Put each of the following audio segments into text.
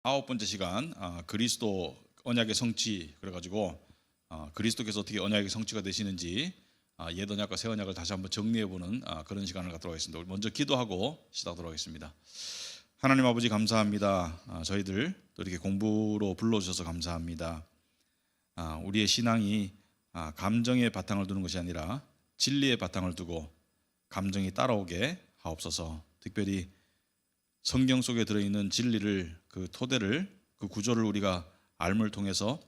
아홉 번째 시간 그리스도 언약의 성취 그래가지고 그리스도께서 어떻게 언약의 성취가 되시는지 옛 언약과 새 언약을 다시 한번 정리해보는 그런 시간을 갖도록 하겠습니다. 먼저 기도하고 시작하도록 하겠습니다. 하나님 아버지 감사합니다. 저희들 또 이렇게 공부로 불러주셔서 감사합니다. 우리의 신앙이 감정의 바탕을 두는 것이 아니라 진리의 바탕을 두고 감정이 따라오게 하옵소서. 특별히 성경 속에 들어있는 진리를 그 토대를 그 구조를 우리가 알을 통해서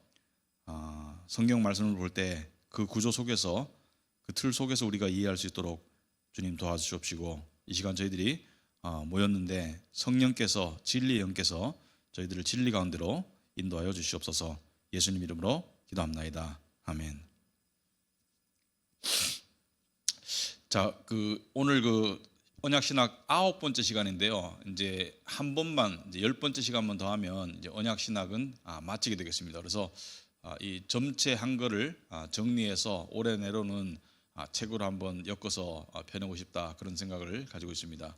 성경 말씀을 볼 때 그 구조 속에서 그 틀 속에서 우리가 이해할 수 있도록 주님 도와주시옵시고, 이 시간 저희들이 모였는데 성령께서 진리의 영께서 저희들을 진리 가운데로 인도하여 주시옵소서. 예수님 이름으로 기도합나이다. 아멘. 자, 오늘 언약신학 아홉 번째 시간인데요. 이제 한 번만, 이제 10번째 시간만 더 하면 이제 언약신학은 마치게 되겠습니다. 그래서 이 전체 한글을 정리해서 올해 내로는 책으로 한번 엮어서 펴내고 싶다, 그런 생각을 가지고 있습니다.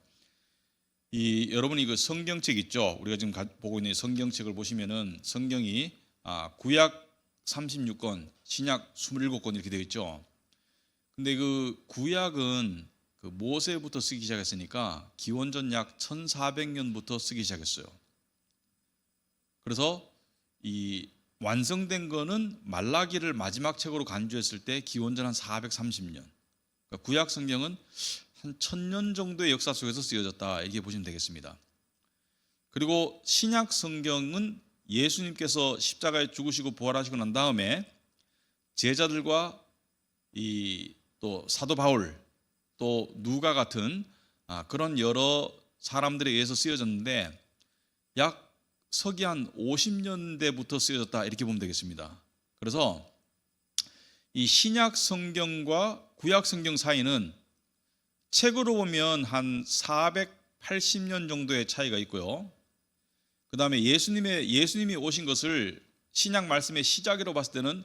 여러분이 그 성경책 있죠? 우리가 지금 보고 있는 성경책을 보시면은 성경이 구약 36권, 신약 27권 이렇게 되어 있죠. 근데 그 구약은 그 모세부터 쓰기 시작했으니까 기원전 약 1400년부터 쓰기 시작했어요. 그래서 이 완성된 거는 말라기를 마지막 책으로 간주했을 때 기원전 한 430년. 그러니까 구약 성경은 한 1000년 정도의 역사 속에서 쓰여졌다, 이렇게 보시면 되겠습니다. 그리고 신약 성경은 예수님께서 십자가에 죽으시고 부활하시고 난 다음에 제자들과 또 사도 바울, 또 누가 같은 그런 여러 사람들에 의해서 쓰여졌는데 약 서기 한 50년대부터 쓰여졌다, 이렇게 보면 되겠습니다. 그래서 이 신약 성경과 구약 성경 사이는 책으로 보면 한 480년 정도의 차이가 있고요. 그 다음에 예수님이 오신 것을 신약 말씀의 시작으로 봤을 때는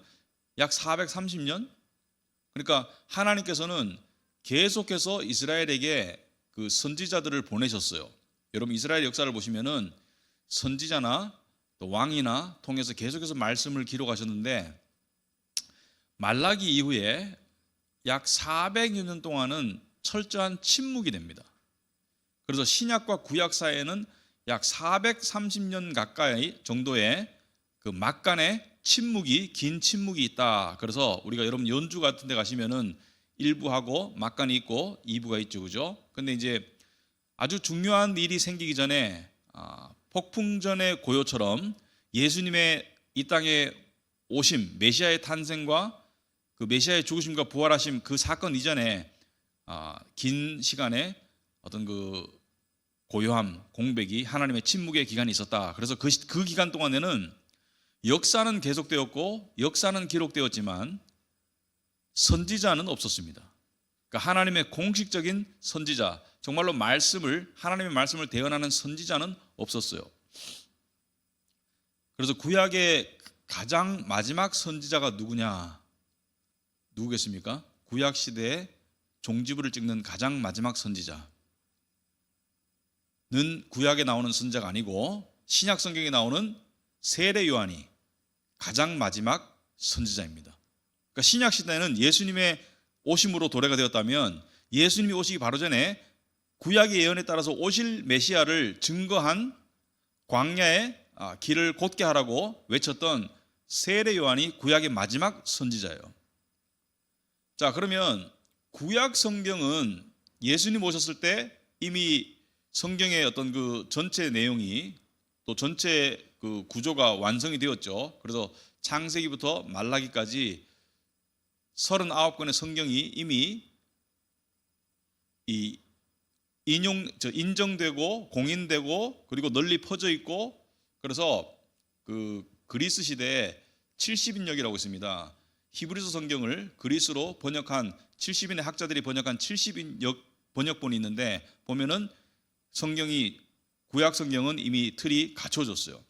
약 430년. 그러니까 하나님께서는 계속해서 이스라엘에게 그 선지자들을 보내셨어요. 여러분 이스라엘 역사를 보시면은 선지자나 또 왕이나 통해서 계속해서 말씀을 기록하셨는데 말라기 이후에 약 400여 년 동안은 철저한 침묵이 됩니다. 그래서 신약과 구약 사이에는 약 430년 가까이 정도의 그 막간의 긴 침묵이 있다. 그래서 우리가 여러분 연주 같은 데 가시면은 1부하고 막간이 있고 2부가 있죠, 그죠? 근데 이제 아주 중요한 일이 생기기 전에 폭풍전의 고요처럼 예수님의 이 땅에 오심, 메시아의 탄생과 그 메시아의 죽으심과 부활하심, 그 사건 이전에 긴 시간에 어떤 그 고요함, 공백이, 하나님의 침묵의 기간이 있었다. 그래서 그 기간 동안에는 역사는 계속되었고 역사는 기록되었지만 선지자는 없었습니다. 그러니까 하나님의 공식적인 선지자, 정말로 하나님의 말씀을 대언하는 선지자는 없었어요. 그래서 구약의 가장 마지막 선지자가 누구겠습니까? 구약 시대에 종지부를 찍는 가장 마지막 선지자는 구약에 나오는 선지자가 아니고 신약 성경에 나오는 세례 요한이 가장 마지막 선지자입니다. 그러니까 신약 시대는 예수님의 오심으로 도래가 되었다면 예수님이 오시기 바로 전에 구약의 예언에 따라서 오실 메시아를 증거한 광야의 길을 곧게 하라고 외쳤던 세례 요한이 구약의 마지막 선지자예요. 자, 그러면 구약 성경은 예수님 오셨을 때 이미 성경의 어떤 그 전체 내용이 또 전체 그 구조가 완성이 되었죠. 그래서 창세기부터 말라기까지 39권의 성경이 이미 인정되고 공인되고 그리고 널리 퍼져 있고, 그래서 그 그리스 시대에 70인역이라고 있습니다. 히브리서 성경을 그리스로 번역한 70인의 학자들이 번역한 70인역 번역본이 있는데 보면은 구약 성경은 이미 틀이 갖춰졌어요.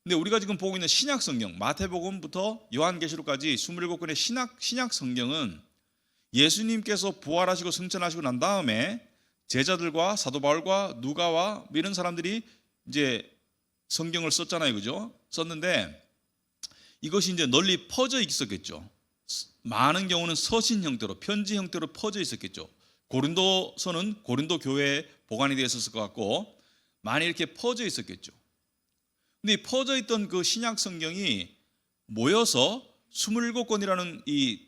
근데 우리가 지금 보고 있는 신약 성경, 마태복음부터 요한계시록까지 27권의 신약 성경은 예수님께서 부활하시고 승천하시고 난 다음에 제자들과 사도 바울과 누가와 이런 사람들이 이제 성경을 썼잖아요, 그죠? 썼는데 이것이 이제 널리 퍼져 있었겠죠. 많은 경우는 서신 형태로, 편지 형태로 퍼져 있었겠죠. 고린도서는 고린도 교회에 보관이 되어 있었을 것 같고 많이 이렇게 퍼져 있었겠죠. 근데 이 퍼져 있던 그 신약 성경이 모여서 27권이라는 이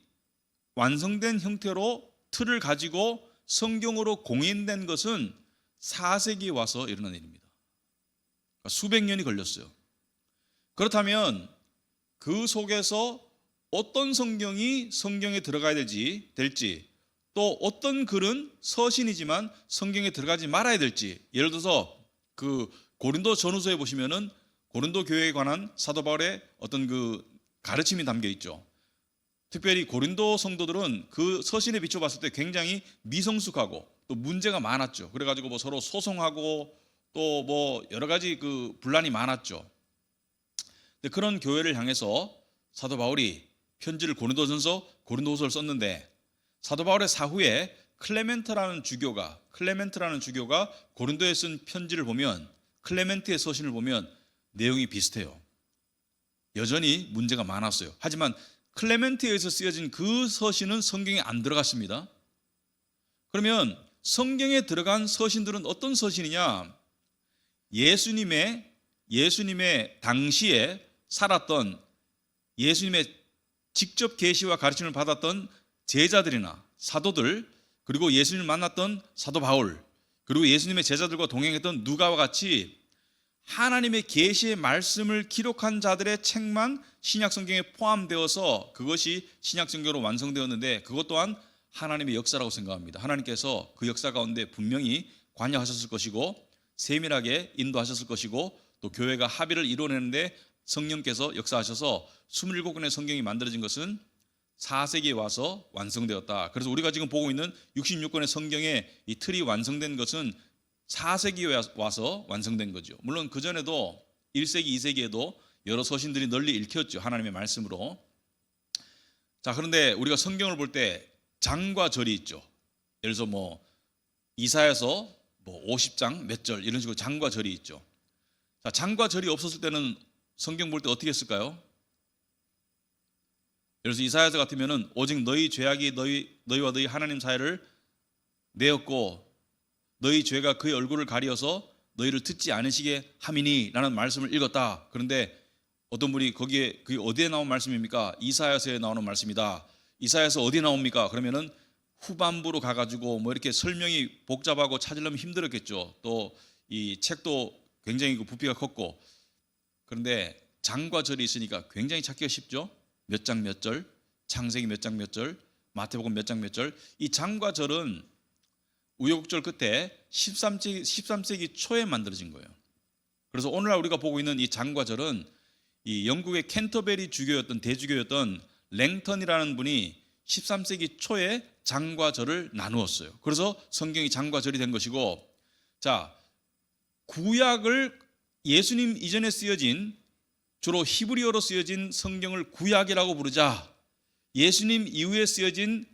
완성된 형태로 틀을 가지고 성경으로 공인된 것은 4세기에 와서 일어난 일입니다. 그러니까 수백 년이 걸렸어요. 그렇다면 그 속에서 어떤 성경이 성경에 들어가야 될지, 또 어떤 글은 서신이지만 성경에 들어가지 말아야 될지, 예를 들어서 그 고린도 전후서에 보시면은 고린도 교회에 관한 사도 바울의 어떤 그 가르침이 담겨 있죠. 특별히 고린도 성도들은 그 서신에 비춰봤을 때 굉장히 미성숙하고 또 문제가 많았죠. 그래가지고 뭐 서로 소송하고 또 뭐 여러 가지 그 분란이 많았죠. 근데 그런 교회를 향해서 사도 바울이 편지를 고린도후서를 썼는데 사도 바울의 사후에 클레멘트라는 주교가 고린도에 쓴 편지를 보면, 클레멘트의 서신을 보면 내용이 비슷해요. 여전히 문제가 많았어요. 하지만 클레멘트에서 쓰여진 그 서신은 성경에 안 들어갔습니다. 그러면 성경에 들어간 서신들은 어떤 서신이냐? 예수님의 당시에 살았던, 예수님의 직접 계시와 가르침을 받았던 제자들이나 사도들, 그리고 예수님을 만났던 사도 바울, 그리고 예수님의 제자들과 동행했던 누가와 같이 하나님의 계시의 말씀을 기록한 자들의 책만 신약 성경에 포함되어서 그것이 신약 성경으로 완성되었는데, 그것 또한 하나님의 역사라고 생각합니다. 하나님께서 그 역사 가운데 분명히 관여하셨을 것이고 세밀하게 인도하셨을 것이고 또 교회가 합의를 이루어내는데 성령께서 역사하셔서 27권의 성경이 만들어진 것은 4세기에 와서 완성되었다. 그래서 우리가 지금 보고 있는 66권의 성경의 이 틀이 완성된 것은 4세기에 와서 완성된 거죠. 물론 그전에도 1세기, 2세기에도 여러 서신들이 널리 읽혔죠. 하나님의 말씀으로. 자, 그런데 우리가 성경을 볼 때 장과 절이 있죠. 예를 들어서 뭐 이사야서 뭐 50장 몇 절 이런 식으로 장과 절이 있죠. 자, 장과 절이 없었을 때는 성경 볼 때 어떻게 했을까요? 예를 들어서 이사야서 같으면은 오직 너희 죄악이 너희와 너희 하나님 사이를 내었고 너희 죄가 그의 얼굴을 가리어서 너희를 듣지 않으시게 함이니 라는 말씀을 읽었다. 그런데 어떤 분이 그게 어디에 나온 말씀입니까? 이사야서에 나오는 말씀이다. 이사야서 어디에 나옵니까? 그러면은 후반부로 가가지고 뭐 이렇게 설명이 복잡하고 찾으려면 힘들었겠죠. 또 이 책도 굉장히 그 부피가 컸고. 그런데 장과 절이 있으니까 굉장히 찾기가 쉽죠. 몇 장 몇 절, 창세기 몇 장 몇 절, 마태복음 몇 장 몇 절. 이 장과 절은 우여곡절 끝에 13세기 초에 만들어진 거예요. 그래서 오늘날 우리가 보고 있는 이 장과 절은 이 영국의 캔터베리 대주교였던 랭턴이라는 분이 13세기 초에 장과 절을 나누었어요. 그래서 성경이 장과 절이 된 것이고, 자, 구약을 예수님 이전에 쓰여진 주로 히브리어로 쓰여진 성경을 구약이라고 부르자, 예수님 이후에 쓰여진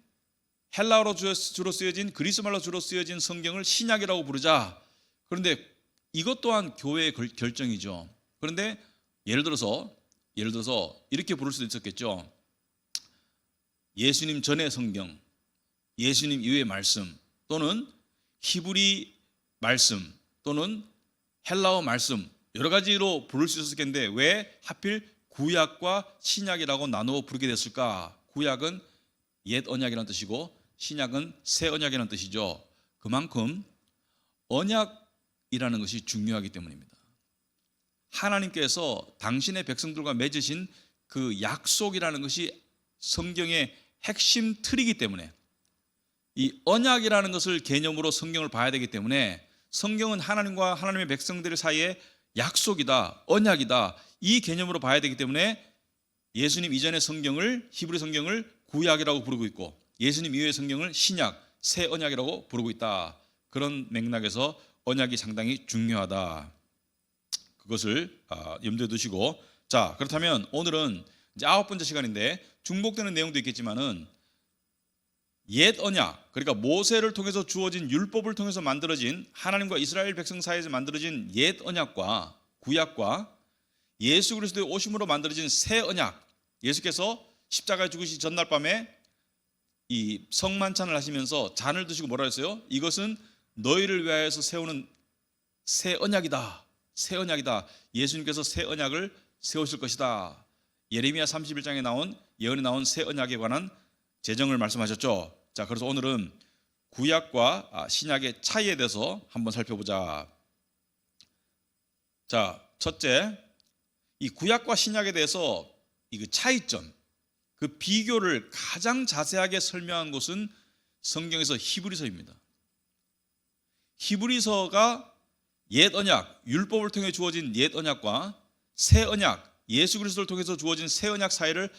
헬라어로 주로 쓰여진, 그리스말로 주로 쓰여진 성경을 신약이라고 부르자. 그런데 이것 또한 교회의 결정이죠. 그런데 예를 들어서 이렇게 부를 수도 있었겠죠. 예수님 전의 성경, 예수님 이후의 말씀, 또는 히브리 말씀, 또는 헬라어 말씀, 여러 가지로 부를 수 있었겠는데 왜 하필 구약과 신약이라고 나누어 부르게 됐을까? 구약은 옛 언약이라는 뜻이고 신약은 새 언약이라는 뜻이죠. 그만큼 언약이라는 것이 중요하기 때문입니다. 하나님께서 당신의 백성들과 맺으신 그 약속이라는 것이 성경의 핵심 틀이기 때문에, 이 언약이라는 것을 개념으로 성경을 봐야 되기 때문에, 성경은 하나님과 하나님의 백성들 사이에 약속이다, 언약이다, 이 개념으로 봐야 되기 때문에 예수님 이전의 성경을, 히브리 성경을 구약이라고 부르고 있고 예수님 이후의 성경을 신약, 새 언약이라고 부르고 있다. 그런 맥락에서 언약이 상당히 중요하다. 그것을 염두에 두시고, 자, 그렇다면 오늘은 이제 9번째 시간인데 중복되는 내용도 있겠지만은 옛 언약, 그러니까 모세를 통해서 주어진 율법을 통해서 만들어진, 하나님과 이스라엘 백성 사이에서 만들어진 옛 언약과 구약과 예수 그리스도의 오심으로 만들어진 새 언약, 예수께서 십자가에 죽으시 전날 밤에 이 성만찬을 하시면서 잔을 드시고 뭐라 했어요? 이것은 너희를 위하여서 세우는 새 언약이다. 새 언약이다. 예수님께서 새 언약을 세우실 것이다. 예레미야 31장에 나온 예언에 나온 새 언약에 관한 제정을 말씀하셨죠. 자, 그래서 오늘은 구약과 신약의 차이에 대해서 한번 살펴보자. 자, 첫째, 이 구약과 신약에 대해서 이 차이점, 그 비교를 가장 자세하게 설명한 곳은 성경에서 히브리서입니다. 히브리서가 옛 언약, 율법을 통해 주어진 옛 언약과 새 언약, 예수 그리스도를 통해서 주어진 새 언약 사이를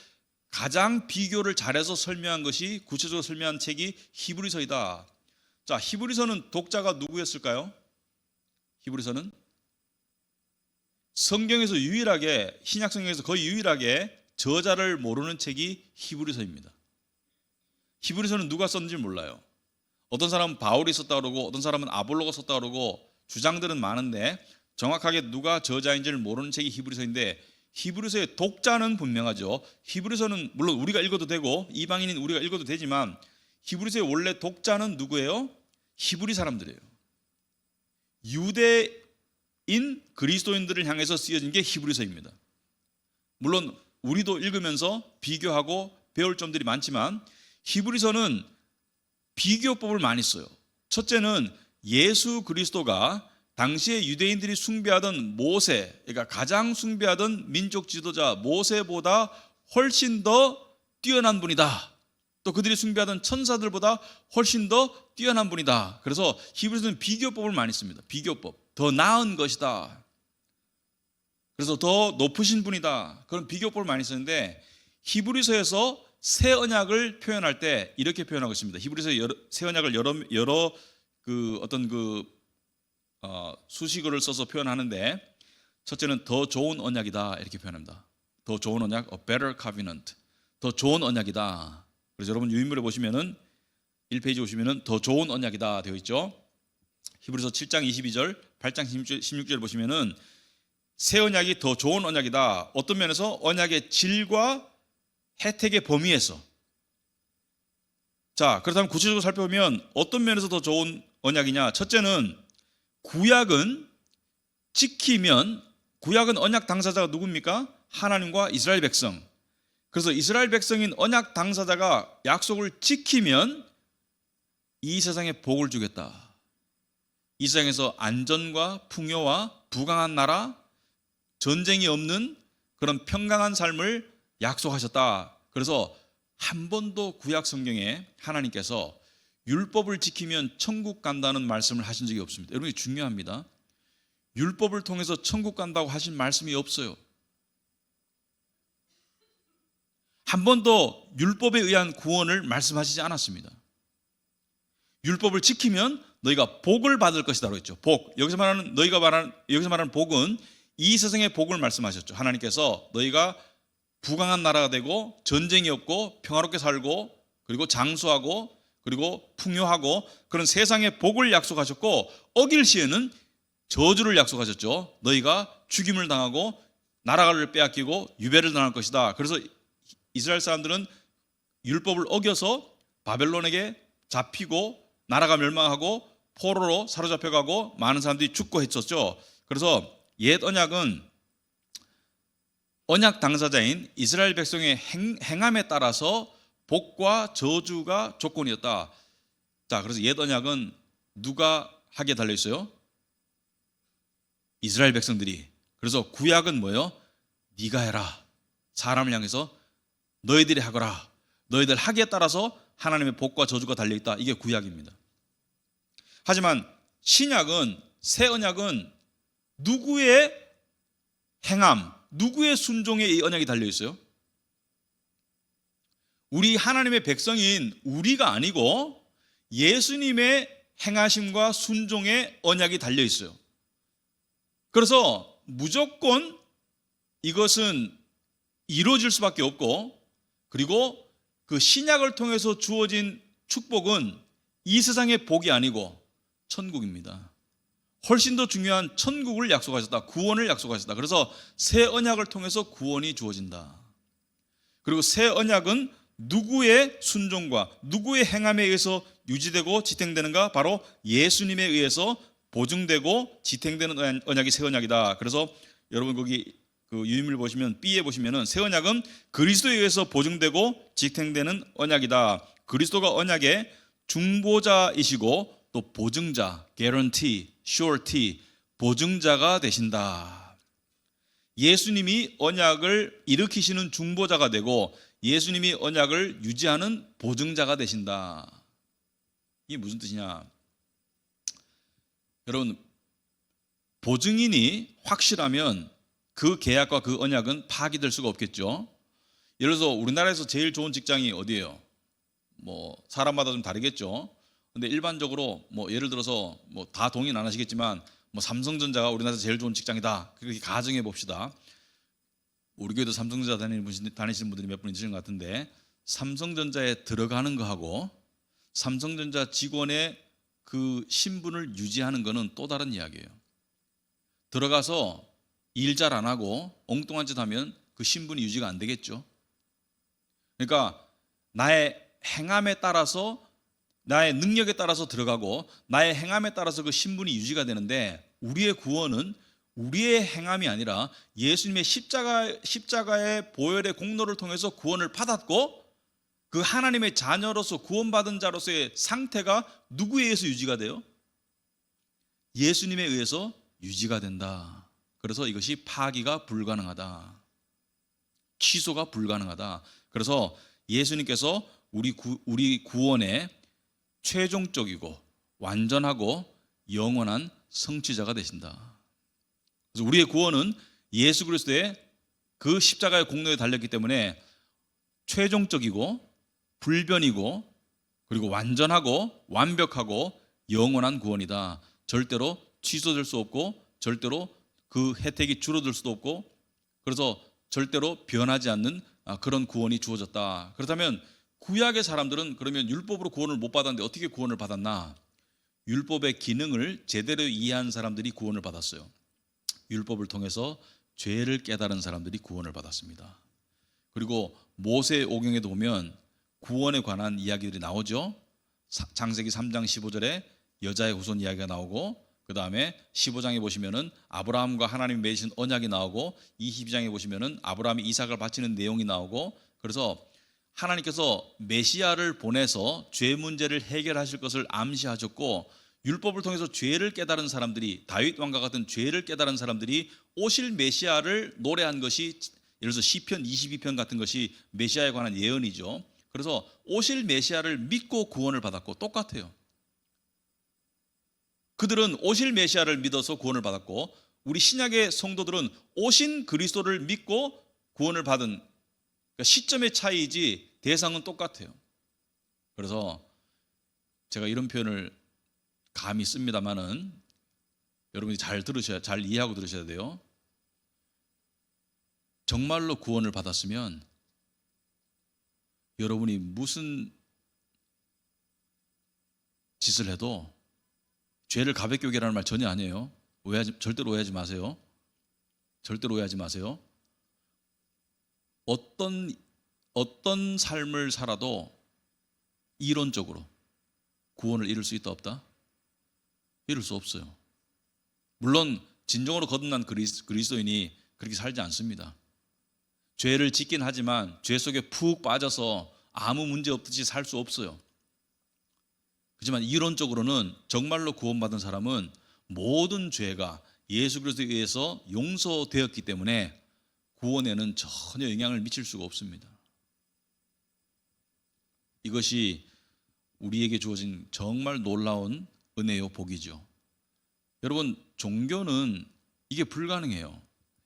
가장 비교를 잘해서 설명한 것이, 구체적으로 설명한 책이 히브리서이다. 자, 히브리서는 독자가 누구였을까요? 히브리서는 성경에서 유일하게, 신약 성경에서 거의 유일하게 저자를 모르는 책이 히브리서입니다. 히브리서는 누가 썼는지 몰라요. 어떤 사람은 바울이 썼다 그러고 어떤 사람은 아볼로가 썼다 그러고 주장들은 많은데 정확하게 누가 저자인지를 모르는 책이 히브리서인데, 히브리서의 독자는 분명하죠. 히브리서는 물론 우리가 읽어도 되고 이방인인 우리가 읽어도 되지만 히브리서의 원래 독자는 누구예요? 히브리 사람들이에요. 유대인 그리스도인들을 향해서 쓰여진 게 히브리서입니다. 물론 우리도 읽으면서 비교하고 배울 점들이 많지만 히브리서는 비교법을 많이 써요. 첫째는 예수 그리스도가 당시에 유대인들이 숭배하던 모세, 그러니까 가장 숭배하던 민족 지도자 모세보다 훨씬 더 뛰어난 분이다. 또 그들이 숭배하던 천사들보다 훨씬 더 뛰어난 분이다. 그래서 히브리서는 비교법을 많이 씁니다. 비교법. 더 나은 것이다. 그래서 더 높으신 분이다. 그런 비교법을 많이 쓰는데 히브리서에서 새 언약을 표현할 때 이렇게 표현하고 있습니다. 히브리서 새 언약을 여러 수식어를 써서 표현하는데, 첫째는 더 좋은 언약이다 이렇게 표현합니다. 더 좋은 언약, a better covenant. 더 좋은 언약이다. 그래서 여러분 유인물에 보시면은 1페이지 오시면은 더 좋은 언약이다 되어 있죠. 히브리서 7장 22절, 8장 16절 보시면은 새 언약이 더 좋은 언약이다. 어떤 면에서 언약의 질과 혜택의 범위에서. 자, 그렇다면 구체적으로 살펴보면 어떤 면에서 더 좋은 언약이냐? 첫째는 구약은 지키면, 구약은 언약 당사자가 누굽니까? 하나님과 이스라엘 백성. 그래서 이스라엘 백성인 언약 당사자가 약속을 지키면 이 세상에 복을 주겠다. 이 세상에서 안전과 풍요와 부강한 나라, 전쟁이 없는 그런 평강한 삶을 약속하셨다. 그래서 한 번도 구약 성경에 하나님께서 율법을 지키면 천국 간다는 말씀을 하신 적이 없습니다. 여러분, 중요합니다. 율법을 통해서 천국 간다고 하신 말씀이 없어요. 한 번도 율법에 의한 구원을 말씀하시지 않았습니다. 율법을 지키면 너희가 복을 받을 것이다라고 했죠. 복. 여기서 말하는 복은 이 세상의 복을 말씀하셨죠. 하나님께서 너희가 부강한 나라가 되고 전쟁이 없고 평화롭게 살고 그리고 장수하고 그리고 풍요하고 그런 세상의 복을 약속하셨고, 어길 시에는 저주를 약속하셨죠. 너희가 죽임을 당하고 나라를 빼앗기고 유배를 당할 것이다. 그래서 이스라엘 사람들은 율법을 어겨서 바벨론에게 잡히고 나라가 멸망하고 포로로 사로잡혀가고 많은 사람들이 죽고 했었죠. 그래서 옛 언약은 언약 당사자인 이스라엘 백성의 행함에 따라서 복과 저주가 조건이었다. 자, 그래서 옛 언약은 누가 하게 달려 있어요? 이스라엘 백성들이. 그래서 구약은 뭐예요? 네가 해라. 사람을 향해서 너희들이 하거라. 너희들 하기에 따라서 하나님의 복과 저주가 달려 있다. 이게 구약입니다. 하지만 신약은, 새 언약은 누구의 행함, 누구의 순종에 이 언약이 달려 있어요? 우리 하나님의 백성인 우리가 아니고 예수님의 행하심과 순종의 언약이 달려 있어요. 그래서 무조건 이것은 이루어질 수밖에 없고, 그리고 그 신약을 통해서 주어진 축복은 이 세상의 복이 아니고 천국입니다. 훨씬 더 중요한 천국을 약속하셨다. 구원을 약속하셨다. 그래서 새 언약을 통해서 구원이 주어진다. 그리고 새 언약은 누구의 순종과 누구의 행함에 의해서 유지되고 지탱되는가? 바로 예수님에 의해서 보증되고 지탱되는 언약이 새 언약이다. 그래서 여러분 거기 그 유인물 보시면 B에 보시면은 새 언약은 그리스도에 의해서 보증되고 지탱되는 언약이다. 그리스도가 언약의 중보자이시고 또 보증자, guarantee, surety, 보증자가 되신다. 예수님이 언약을 일으키시는 중보자가 되고 예수님이 언약을 유지하는 보증자가 되신다. 이게 무슨 뜻이냐? 여러분, 보증인이 확실하면 그 계약과 그 언약은 파기될 수가 없겠죠. 예를 들어서 우리나라에서 제일 좋은 직장이 어디예요? 뭐 사람마다 좀 다르겠죠. 근데 일반적으로 뭐 예를 들어서 뭐 다 동의는 안 하시겠지만 뭐 삼성전자가 우리나라에서 제일 좋은 직장이다. 그렇게 가정해 봅시다. 우리 교회도 삼성전자 다니시는 분들이 몇 분 있으신 것 같은데 삼성전자에 들어가는 거하고 삼성전자 직원의 그 신분을 유지하는 거는 또 다른 이야기예요. 들어가서 일 잘 안 하고 엉뚱한 짓 하면 그 신분이 유지가 안 되겠죠. 그러니까 나의 행함에 따라서 나의 능력에 따라서 들어가고 나의 행함에 따라서 그 신분이 유지가 되는데 우리의 구원은 우리의 행함이 아니라 예수님의 십자가의 보혈의 공로를 통해서 구원을 받았고 그 하나님의 자녀로서 구원받은 자로서의 상태가 누구에 의해서 유지가 돼요? 예수님에 의해서 유지가 된다. 그래서 이것이 파기가 불가능하다. 취소가 불가능하다. 그래서 예수님께서 우리 구원의 최종적이고 완전하고 영원한 성취자가 되신다. 그래서 우리의 구원은 예수 그리스도의 그 십자가의 공로에 달렸기 때문에 최종적이고 불변이고 그리고 완전하고 완벽하고 영원한 구원이다. 절대로 취소될 수 없고 절대로 그 혜택이 줄어들 수도 없고 그래서 절대로 변하지 않는 그런 구원이 주어졌다. 그렇다면 구약의 사람들은 그러면 율법으로 구원을 못 받았는데 어떻게 구원을 받았나? 율법의 기능을 제대로 이해한 사람들이 구원을 받았어요. 율법을 통해서 죄를 깨달은 사람들이 구원을 받았습니다. 그리고 모세 오경에도 보면 구원에 관한 이야기들이 나오죠. 창세기 3장 15절에 여자의 후손 이야기가 나오고 그 다음에 15장에 보시면은 아브라함과 하나님이 맺으신 언약이 나오고 22장에 보시면은 아브라함이 이삭을 바치는 내용이 나오고 그래서 하나님께서 메시아를 보내서 죄 문제를 해결하실 것을 암시하셨고 율법을 통해서 죄를 깨달은 사람들이 다윗 왕과 같은 죄를 깨달은 사람들이 오실 메시아를 노래한 것이 예를 들어서 시편 22편 같은 것이 메시아에 관한 예언이죠. 그래서 오실 메시아를 믿고 구원을 받았고 똑같아요. 그들은 오실 메시아를 믿어서 구원을 받았고 우리 신약의 성도들은 오신 그리스도를 믿고 구원을 받은 그러니까 시점의 차이이지 대상은 똑같아요. 그래서 제가 이런 표현을 감히 씁니다만은 여러분이 잘 이해하고 들으셔야 돼요. 정말로 구원을 받았으면 여러분이 무슨 짓을 해도 죄를 가볍게 여기라는 말 전혀 아니에요. 절대로 오해하지 마세요. 절대로 오해하지 마세요. 어떤 삶을 살아도 이론적으로 구원을 이룰 수 있다 없다? 이룰 수 없어요. 물론 진정으로 거듭난 그리스도인이 그렇게 살지 않습니다. 죄를 짓긴 하지만 죄 속에 푹 빠져서 아무 문제 없듯이 살 수 없어요. 하지만 이론적으로는 정말로 구원받은 사람은 모든 죄가 예수 그리스도에 의해서 용서되었기 때문에 구원에는 전혀 영향을 미칠 수가 없습니다. 이것이 우리에게 주어진 정말 놀라운 은혜요 복이죠. 여러분, 종교는 이게 불가능해요.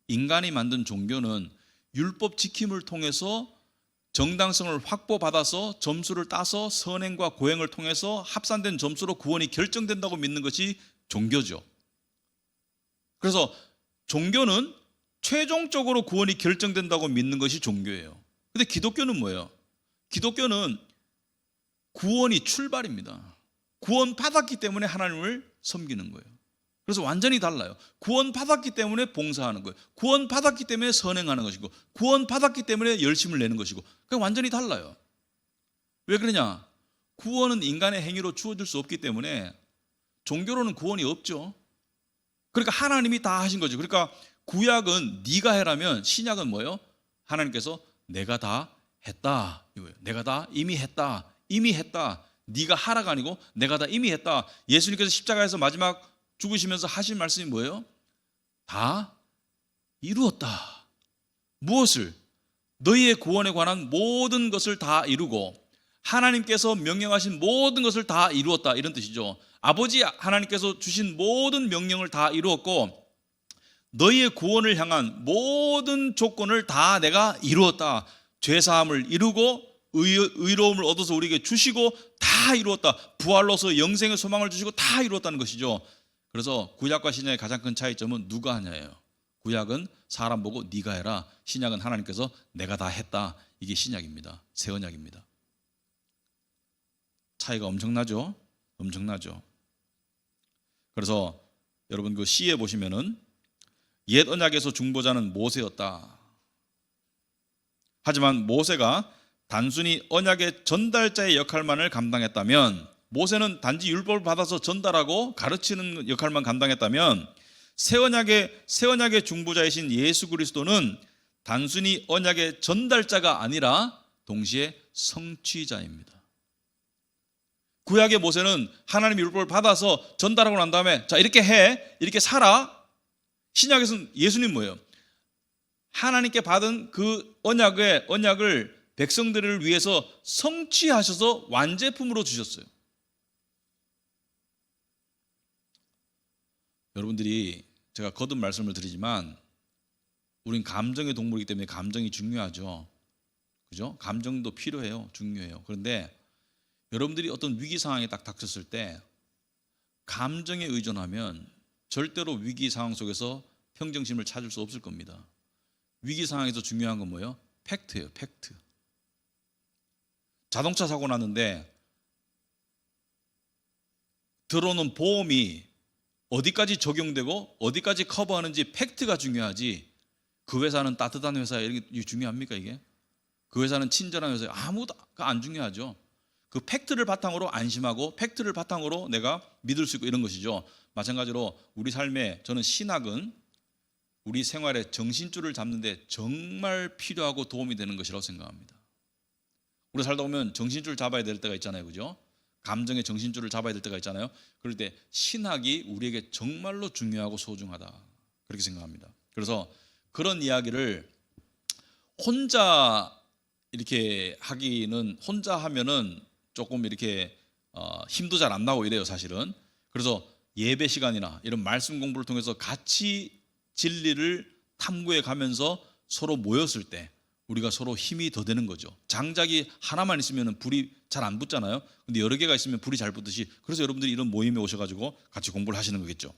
인간이 만든 종교는 율법 지킴을 통해서 정당성을 확보받아서 점수를 따서 선행과 고행을 통해서 합산된 점수로 구원이 결정된다고 믿는 것이 종교죠. 그래서 종교는 최종적으로 구원이 결정된다고 믿는 것이 종교예요. 근데 기독교는 뭐예요? 기독교는 구원이 출발입니다. 구원 받았기 때문에 하나님을 섬기는 거예요. 그래서 완전히 달라요. 구원받았기 때문에 봉사하는 거예요. 구원받았기 때문에 선행하는 것이고, 구원받았기 때문에 열심을 내는 것이고, 그게 완전히 달라요. 왜 그러냐? 구원은 인간의 행위로 주어질 수 없기 때문에 종교로는 구원이 없죠. 그러니까 하나님이 다 하신 거죠. 그러니까 구약은 네가 해라면 신약은 뭐예요? 하나님께서 내가 다 했다 이거예요. 내가 다 이미 했다. 이미 했다. 네가 하라가 아니고 내가 다 이미 했다. 예수님께서 십자가에서 마지막 죽으시면서 하신 말씀이 뭐예요? 다 이루었다. 무엇을? 너희의 구원에 관한 모든 것을 다 이루고 하나님께서 명령하신 모든 것을 다 이루었다, 이런 뜻이죠. 아버지 하나님께서 주신 모든 명령을 다 이루었고 너희의 구원을 향한 모든 조건을 다 내가 이루었다. 죄사함을 이루고 의로움을 얻어서 우리에게 주시고 다 이루었다. 부활로서 영생의 소망을 주시고 다 이루었다는 것이죠. 그래서 구약과 신약의 가장 큰 차이점은 누가 하냐예요. 구약은 사람 보고 네가 해라. 신약은 하나님께서 내가 다 했다. 이게 신약입니다. 새 언약입니다. 차이가 엄청나죠? 엄청나죠. 그래서 여러분 그 시에 보시면은 옛 언약에서 중보자는 모세였다. 하지만 모세가 단순히 언약의 전달자의 역할만을 감당했다면, 모세는 단지 율법을 받아서 전달하고 가르치는 역할만 감당했다면, 새 언약의 중보자이신 예수 그리스도는 단순히 언약의 전달자가 아니라 동시에 성취자입니다. 구약의 모세는 하나님 율법을 받아서 전달하고 난 다음에 자 이렇게 해, 이렇게 살아. 신약에서는 예수님 뭐예요? 하나님께 받은 그 언약을 백성들을 위해서 성취하셔서 완제품으로 주셨어요. 여러분들이 제가 거듭 말씀을 드리지만 우린 감정의 동물이기 때문에 감정이 중요하죠. 그죠? 감정도 필요해요. 중요해요. 그런데 여러분들이 어떤 위기 상황에 딱 닥쳤을 때 감정에 의존하면 절대로 위기 상황 속에서 평정심을 찾을 수 없을 겁니다. 위기 상황에서 중요한 건 뭐예요? 팩트예요. 팩트. 자동차 사고 났는데 들어오는 보험이 어디까지 적용되고 어디까지 커버하는지 팩트가 중요하지, 그 회사는 따뜻한 회사 이런 게 중요합니까? 이게 그 회사는 친절한 회사 아무도 안 중요하죠. 그 팩트를 바탕으로 안심하고 팩트를 바탕으로 내가 믿을 수 있고 이런 것이죠. 마찬가지로 우리 삶에 저는 신학은 우리 생활의 정신줄을 잡는데 정말 필요하고 도움이 되는 것이라고 생각합니다. 우리 살다 보면 정신줄 잡아야 될 때가 있잖아요. 그죠? 감정의 정신줄을 잡아야 될 때가 있잖아요. 그럴 때 신학이 우리에게 정말로 중요하고 소중하다, 그렇게 생각합니다. 그래서 그런 이야기를 혼자 이렇게 하기는, 혼자 하면은 조금 이렇게 힘도 잘 안 나고 이래요, 사실은. 그래서 예배 시간이나 이런 말씀 공부를 통해서 같이 진리를 탐구해 가면서 서로 모였을 때 우리가 서로 힘이 더 되는 거죠. 장작이 하나만 있으면 불이 잘 안 붙잖아요. 근데 여러 개가 있으면 불이 잘 붙듯이, 그래서 여러분들이 이런 모임에 오셔가지고 같이 공부를 하시는 거겠죠.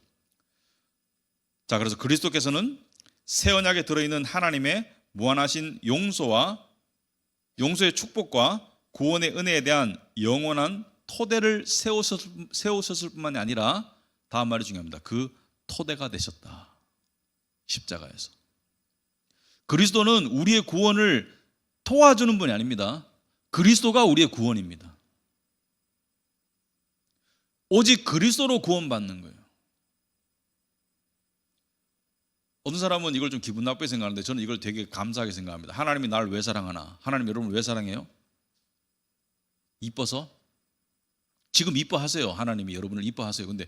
자, 그래서 그리스도께서는 새 언약에 들어있는 하나님의 무한하신 용서의 축복과 구원의 은혜에 대한 영원한 토대를 세우셨을 뿐만이 아니라, 다음 말이 중요합니다. 그 토대가 되셨다. 십자가에서. 그리스도는 우리의 구원을 도와주는 분이 아닙니다. 그리스도가 우리의 구원입니다. 오직 그리스도로 구원받는 거예요. 어떤 사람은 이걸 좀 기분 나쁘게 생각하는데 저는 이걸 되게 감사하게 생각합니다. 하나님이 나를 왜 사랑하나? 하나님 여러분을 왜 사랑해요? 이뻐서? 지금 이뻐하세요. 하나님이 여러분을 이뻐하세요. 근데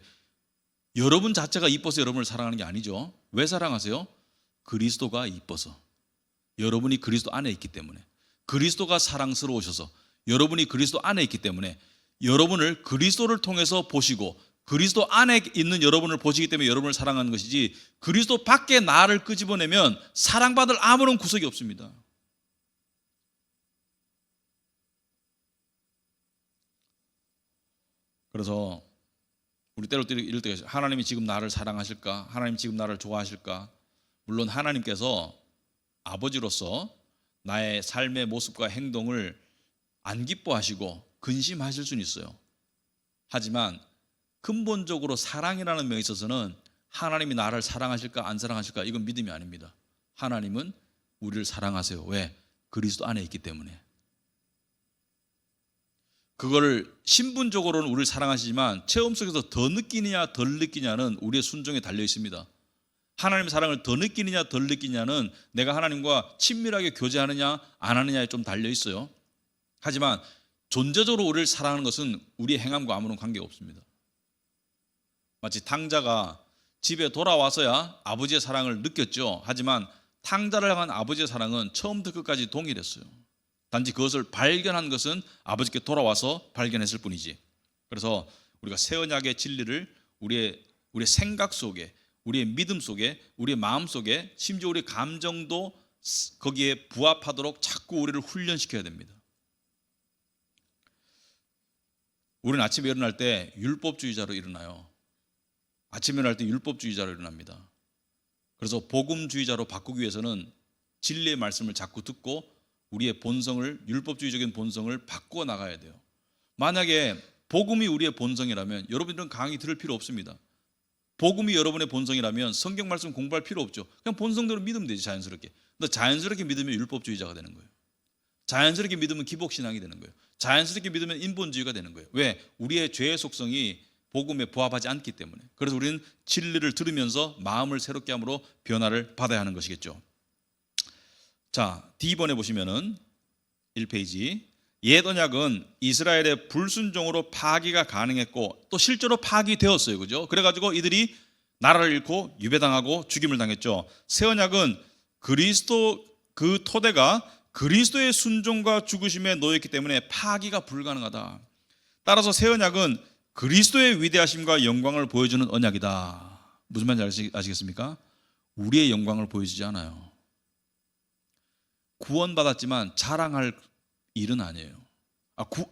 여러분 자체가 이뻐서 여러분을 사랑하는 게 아니죠. 왜 사랑하세요? 그리스도가 이뻐서. 여러분이 그리스도 안에 있기 때문에, 그리스도가 사랑스러우셔서, 여러분이 그리스도 안에 있기 때문에 여러분을 그리스도를 통해서 보시고 그리스도 안에 있는 여러분을 보시기 때문에 여러분을 사랑하는 것이지, 그리스도 밖에 나를 끄집어내면 사랑받을 아무런 구석이 없습니다. 그래서 우리 때로 이럴 때가 있어요. 하나님이 지금 나를 사랑하실까? 하나님 지금 나를 좋아하실까? 물론 하나님께서 아버지로서 나의 삶의 모습과 행동을 안 기뻐하시고 근심하실 수는 있어요. 하지만 근본적으로 사랑이라는 면에 있어서는 하나님이 나를 사랑하실까 안 사랑하실까 이건 믿음이 아닙니다. 하나님은 우리를 사랑하세요. 왜? 그리스도 안에 있기 때문에. 그거를 신분적으로는 우리를 사랑하시지만 체험 속에서 더 느끼느냐 덜 느끼냐는 우리의 순종에 달려 있습니다. 하나님의 사랑을 더 느끼느냐 덜 느끼냐는 내가 하나님과 친밀하게 교제하느냐 안 하느냐에 좀 달려 있어요. 하지만 존재적으로 우리를 사랑하는 것은 우리의 행함과 아무런 관계가 없습니다. 마치 탕자가 집에 돌아와서야 아버지의 사랑을 느꼈죠. 하지만 탕자를 향한 아버지의 사랑은 처음부터 끝까지 동일했어요. 단지 그것을 발견한 것은 아버지께 돌아와서 발견했을 뿐이지. 그래서 우리가 새 언약의 진리를 우리의 생각 속에, 우리의 믿음 속에, 우리의 마음 속에, 심지어 우리의 감정도 거기에 부합하도록 자꾸 우리를 훈련시켜야 됩니다. 우리는 아침에 일어날 때 율법주의자로 일어나요. 아침에 일어날 때 율법주의자로 일어납니다. 그래서 복음주의자로 바꾸기 위해서는 진리의 말씀을 자꾸 듣고 우리의 본성을, 율법주의적인 본성을 바꾸어 나가야 돼요. 만약에 복음이 우리의 본성이라면 여러분들은 강의 들을 필요 없습니다. 복음이 여러분의 본성이라면 성경 말씀 공부할 필요 없죠. 그냥 본성대로 믿으면 되지, 자연스럽게. 근데 자연스럽게 믿으면 율법주의자가 되는 거예요. 자연스럽게 믿으면 기복신앙이 되는 거예요. 자연스럽게 믿으면 인본주의가 되는 거예요. 왜? 우리의 죄의 속성이 복음에 부합하지 않기 때문에. 그래서 우리는 진리를 들으면서 마음을 새롭게 함으로 변화를 받아야 하는 것이겠죠. 자, D번에 보시면은 1페이지. 옛 언약은 이스라엘의 불순종으로 파기가 가능했고 또 실제로 파기되었어요. 그죠? 그래가지고 이들이 나라를 잃고 유배당하고 죽임을 당했죠. 새 언약은 그리스도 그 토대가 그리스도의 순종과 죽으심에 놓였기 때문에 파기가 불가능하다. 따라서 새 언약은 그리스도의 위대하심과 영광을 보여주는 언약이다. 무슨 말인지 아시겠습니까? 우리의 영광을 보여주지 않아요. 구원받았지만 자랑할 일은 아니에요.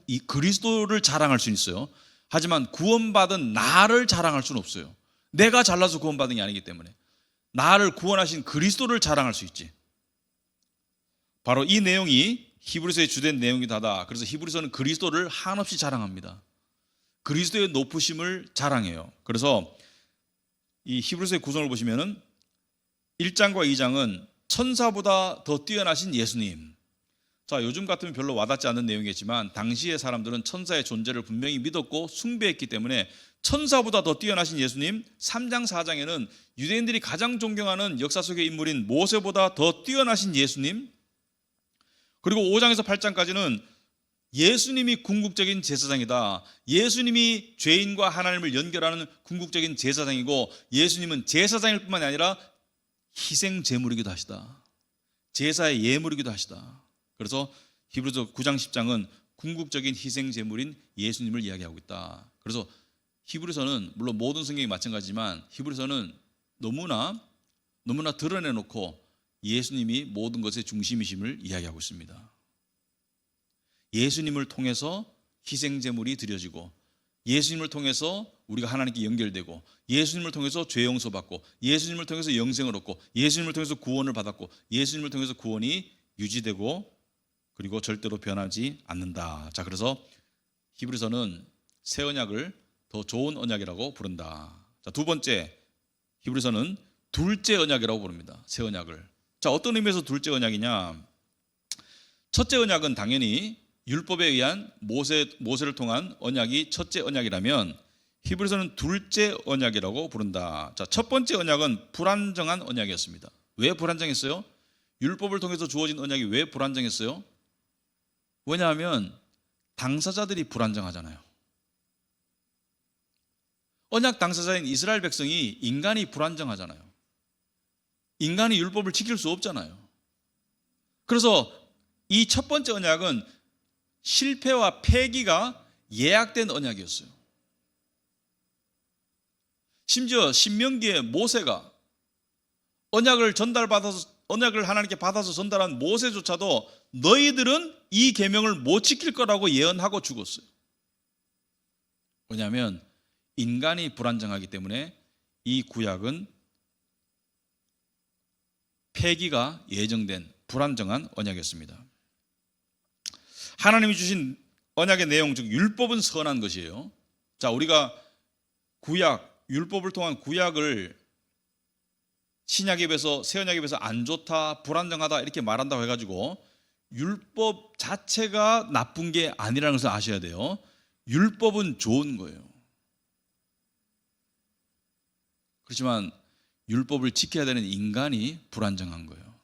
이 그리스도를 자랑할 수는 있어요. 하지만 구원받은 나를 자랑할 수는 없어요. 내가 잘나서 구원받은 게 아니기 때문에. 나를 구원하신 그리스도를 자랑할 수 있지. 바로 이 내용이 히브리서의 주된 내용이다. 그래서 히브리서는 그리스도를 한없이 자랑합니다. 그리스도의 높으심을 자랑해요. 그래서 이 히브리서의 구성을 보시면은 1장과 2장은 천사보다 더 뛰어나신 예수님. 자, 요즘 같으면 별로 와닿지 않는 내용이겠지만 당시의 사람들은 천사의 존재를 분명히 믿었고 숭배했기 때문에 천사보다 더 뛰어나신 예수님. 3장 4장에는 유대인들이 가장 존경하는 역사 속의 인물인 모세보다 더 뛰어나신 예수님. 그리고 5장에서 8장까지는 예수님이 궁극적인 제사장이다. 예수님이 죄인과 하나님을 연결하는 궁극적인 제사장이고 예수님은 제사장일 뿐만이 아니라 희생 제물이기도 하시다. 제사의 예물이기도 하시다. 그래서 히브리서 9장 10장은 궁극적인 희생 제물인 예수님을 이야기하고 있다. 그래서 히브리서는 물론 모든 성경이 마찬가지지만 히브리서는 너무나 드러내놓고 예수님이 모든 것의 중심이심을 이야기하고 있습니다. 예수님을 통해서 희생 제물이 드려지고 예수님을 통해서 우리가 하나님께 연결되고 예수님을 통해서 죄 용서받고 예수님을 통해서 영생을 얻고 예수님을 통해서 구원을 받았고 예수님을 통해서 구원이 유지되고 그리고 절대로 변하지 않는다. 자, 그래서 히브리서는 새 언약을 더 좋은 언약이라고 부른다. 자, 두 번째, 히브리서는 둘째 언약이라고 부릅니다. 새 언약을. 자, 어떤 의미에서 둘째 언약이냐? 첫째 언약은 당연히 율법에 의한 모세를 통한 언약이 첫째 언약이라면 히브리서는 둘째 언약이라고 부른다. 자, 첫 번째 언약은 불안정한 언약이었습니다. 왜 불안정했어요? 율법을 통해서 주어진 언약이 왜 불안정했어요? 왜냐하면 당사자들이 불안정하잖아요. 언약 당사자인 이스라엘 백성이 인간이 불안정하잖아요. 인간이 율법을 지킬 수 없잖아요. 그래서 이 첫 번째 언약은 실패와 폐기가 예약된 언약이었어요. 심지어 신명기에 모세가 언약을 하나님께 받아서 전달한 모세조차도 너희들은 이 계명을 못 지킬 거라고 예언하고 죽었어요. 왜냐하면 인간이 불안정하기 때문에 이 구약은 폐기가 예정된 불안정한 언약이었습니다. 하나님이 주신 언약의 내용, 즉 율법은 선한 것이에요. 자, 우리가 율법을 통한 구약을 신약에 비해서 새 언약에 비해서 안 좋다, 불안정하다 이렇게 말한다고 해가지고 율법 자체가 나쁜 게 아니라는 것을 아셔야 돼요. 율법은 좋은 거예요. 그렇지만 율법을 지켜야 되는 인간이 불안정한 거예요.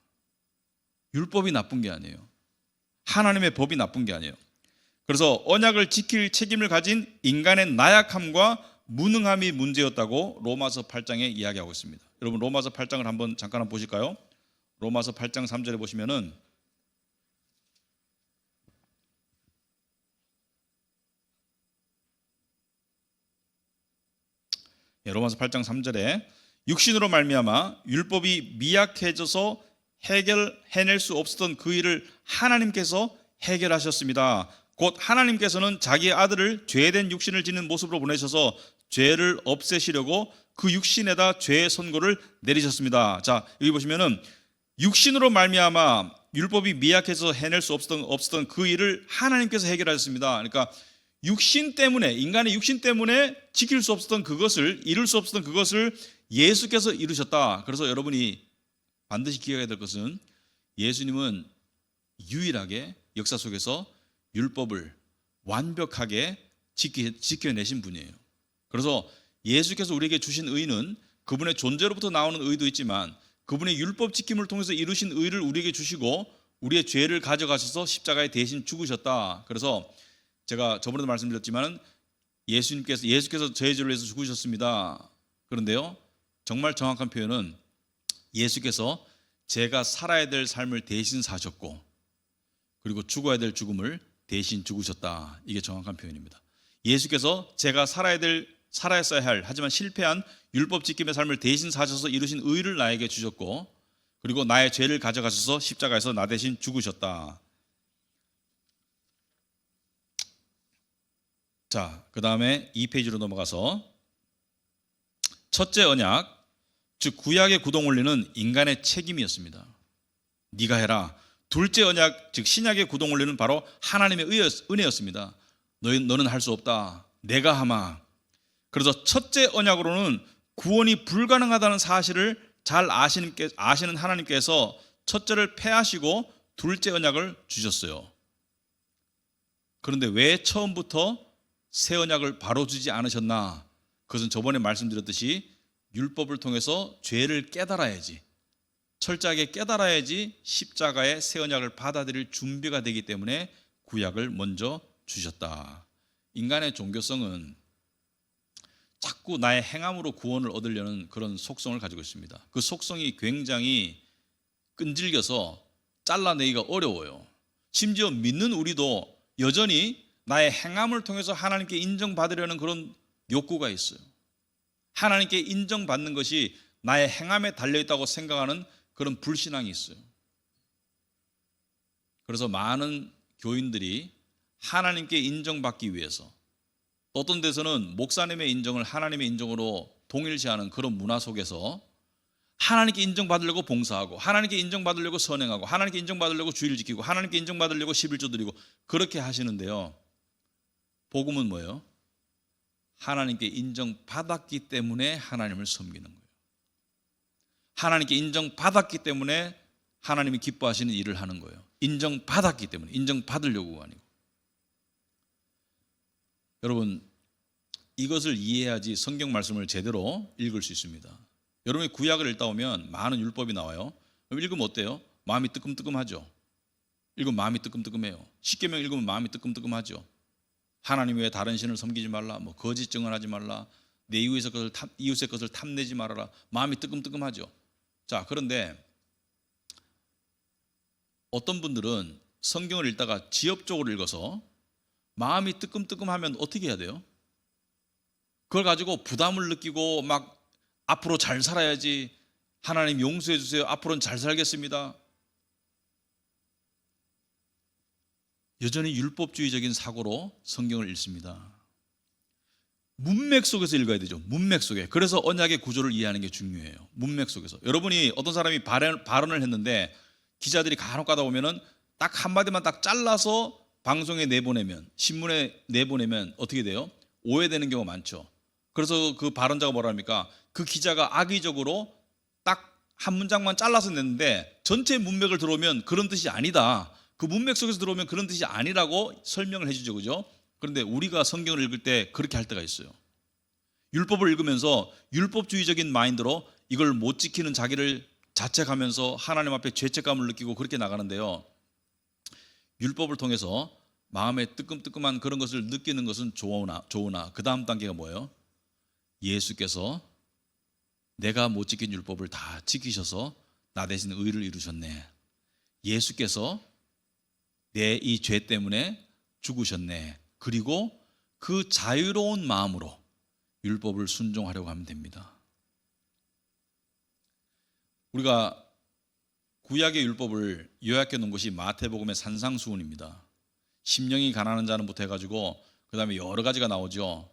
율법이 나쁜 게 아니에요. 하나님의 법이 나쁜 게 아니에요. 그래서 언약을 지킬 책임을 가진 인간의 나약함과 무능함이 문제였다고 로마서 8장에 이야기하고 있습니다. 여러분 로마서 8장을 잠깐 보실까요? 로마서 8장 3절에 보시면은 로마서 8장 3절에 육신으로 말미암아 율법이 미약해져서 해결해낼 수 없었던 그 일을 하나님께서 해결하셨습니다. 곧 하나님께서는 자기의 아들을 죄된 육신을 지닌 모습으로 보내셔서 죄를 없애시려고 그 육신에다 죄의 선고를 내리셨습니다. 자, 여기 보시면은 육신으로 말미암아 율법이 미약해서 해낼 수 없었던 그 일을 하나님께서 해결하셨습니다. 그러니까 육신 때문에, 인간의 육신 때문에 지킬 수 없었던 그것을, 이룰 수 없었던 그것을 예수께서 이루셨다. 그래서 여러분이 반드시 기억해야 될 것은 예수님은 유일하게 역사 속에서 율법을 완벽하게 지켜내신 분이에요. 그래서 예수께서 우리에게 주신 의는 그분의 존재로부터 나오는 의도 있지만 그분의 율법 지킴을 통해서 이루신 의를 우리에게 주시고 우리의 죄를 가져가셔서 십자가에 대신 죽으셨다. 그래서 제가 저번에도 말씀드렸지만 예수께서 저의 죄를 위해서 죽으셨습니다. 그런데요, 정말 정확한 표현은 예수께서 제가 살아야 될 삶을 대신 사셨고 그리고 죽어야 될 죽음을 대신 죽으셨다. 이게 정확한 표현입니다. 예수께서 제가 살아야 할 하지만 실패한 율법 지킴의 삶을 대신 사셔서 이루신 의를 나에게 주셨고 그리고 나의 죄를 가져가셔서 십자가에서 나 대신 죽으셨다. 자, 그 다음에 2페이지로 넘어가서 첫째 언약, 즉 구약의 구동 원리는 인간의 책임이었습니다. 네가 해라. 둘째 언약, 즉 신약의 구동 원리는 바로 하나님의 은혜였습니다. 너는 할 수 없다. 내가 하마. 그래서 첫째 언약으로는 구원이 불가능하다는 사실을 잘 아시는 하나님께서 첫째를 폐하시고 둘째 언약을 주셨어요. 그런데 왜 처음부터 새 언약을 바로 주지 않으셨나? 그것은 저번에 말씀드렸듯이 율법을 통해서 죄를 깨달아야지, 철저하게 깨달아야지 십자가의 새 언약을 받아들일 준비가 되기 때문에 구약을 먼저 주셨다. 인간의 종교성은 자꾸 나의 행함으로 구원을 얻으려는 그런 속성을 가지고 있습니다. 그 속성이 굉장히 끈질겨서 잘라내기가 어려워요. 심지어 믿는 우리도 여전히 나의 행함을 통해서 하나님께 인정받으려는 그런 욕구가 있어요. 하나님께 인정받는 것이 나의 행함에 달려있다고 생각하는 그런 불신앙이 있어요. 그래서 많은 교인들이 하나님께 인정받기 위해서, 어떤 데서는 목사님의 인정을 하나님의 인정으로 동일시하는 그런 문화 속에서 하나님께 인정받으려고 봉사하고, 하나님께 인정받으려고 선행하고, 하나님께 인정받으려고 주의를 지키고, 하나님께 인정받으려고 11조 드리고 그렇게 하시는데요, 복음은 뭐예요? 하나님께 인정받았기 때문에 하나님을 섬기는 거예요. 하나님께 인정받았기 때문에 하나님이 기뻐하시는 일을 하는 거예요. 인정받았기 때문에, 인정받으려고가 아니고. 여러분, 이것을 이해해야지 성경 말씀을 제대로 읽을 수 있습니다. 여러분이 구약을 읽다 보면 많은 율법이 나와요. 그럼 읽으면 어때요? 마음이 뜨끔뜨끔하죠. 읽으면 마음이 뜨끔뜨끔해요. 십계명 읽으면 마음이 뜨끔뜨끔하죠. 하나님 외에 다른 신을 섬기지 말라, 뭐 거짓 증언하지 말라, 내 이웃의 것을 탐내지 말아라. 마음이 뜨끔뜨끔하죠. 자, 그런데 어떤 분들은 성경을 읽다가 지엽적으로 읽어서 마음이 뜨끔뜨끔하면 어떻게 해야 돼요? 그걸 가지고 부담을 느끼고 막 앞으로 잘 살아야지, 하나님 용서해 주세요, 앞으로는 잘 살겠습니다. 여전히 율법주의적인 사고로 성경을 읽습니다. 문맥 속에서 읽어야 되죠. 문맥 속에. 그래서 언약의 구조를 이해하는 게 중요해요. 문맥 속에서. 여러분이 어떤 사람이 발언을 했는데 기자들이 간혹 가다 보면은 딱 한마디만 딱 잘라서 방송에 내보내면, 신문에 내보내면 어떻게 돼요? 오해되는 경우가 많죠. 그래서 그 발언자가 뭐라 합니까? 그 기자가 악의적으로 딱 한 문장만 잘라서 냈는데 전체 문맥을 들어오면 그런 뜻이 아니다. 그 문맥 속에서 들어오면 그런 뜻이 아니라고 설명을 해주죠, 그죠? 그런데 우리가 성경을 읽을 때 그렇게 할 때가 있어요. 율법을 읽으면서 율법주의적인 마인드로 이걸 못 지키는 자기를 자책하면서 하나님 앞에 죄책감을 느끼고 그렇게 나가는데요. 율법을 통해서 마음에 뜨끔뜨끔한 그런 것을 느끼는 것은 좋으나 그 다음 단계가 뭐예요? 예수께서 내가 못 지킨 율법을 다 지키셔서 나 대신 의를 이루셨네. 예수께서 내 이 죄 때문에 죽으셨네. 그리고 그 자유로운 마음으로 율법을 순종하려고 하면 됩니다. 우리가 구약의 율법을 요약해 놓은 것이 마태복음의 산상수훈입니다. 심령이 가난한 자는부터 해가지고 그 다음에 여러 가지가 나오죠.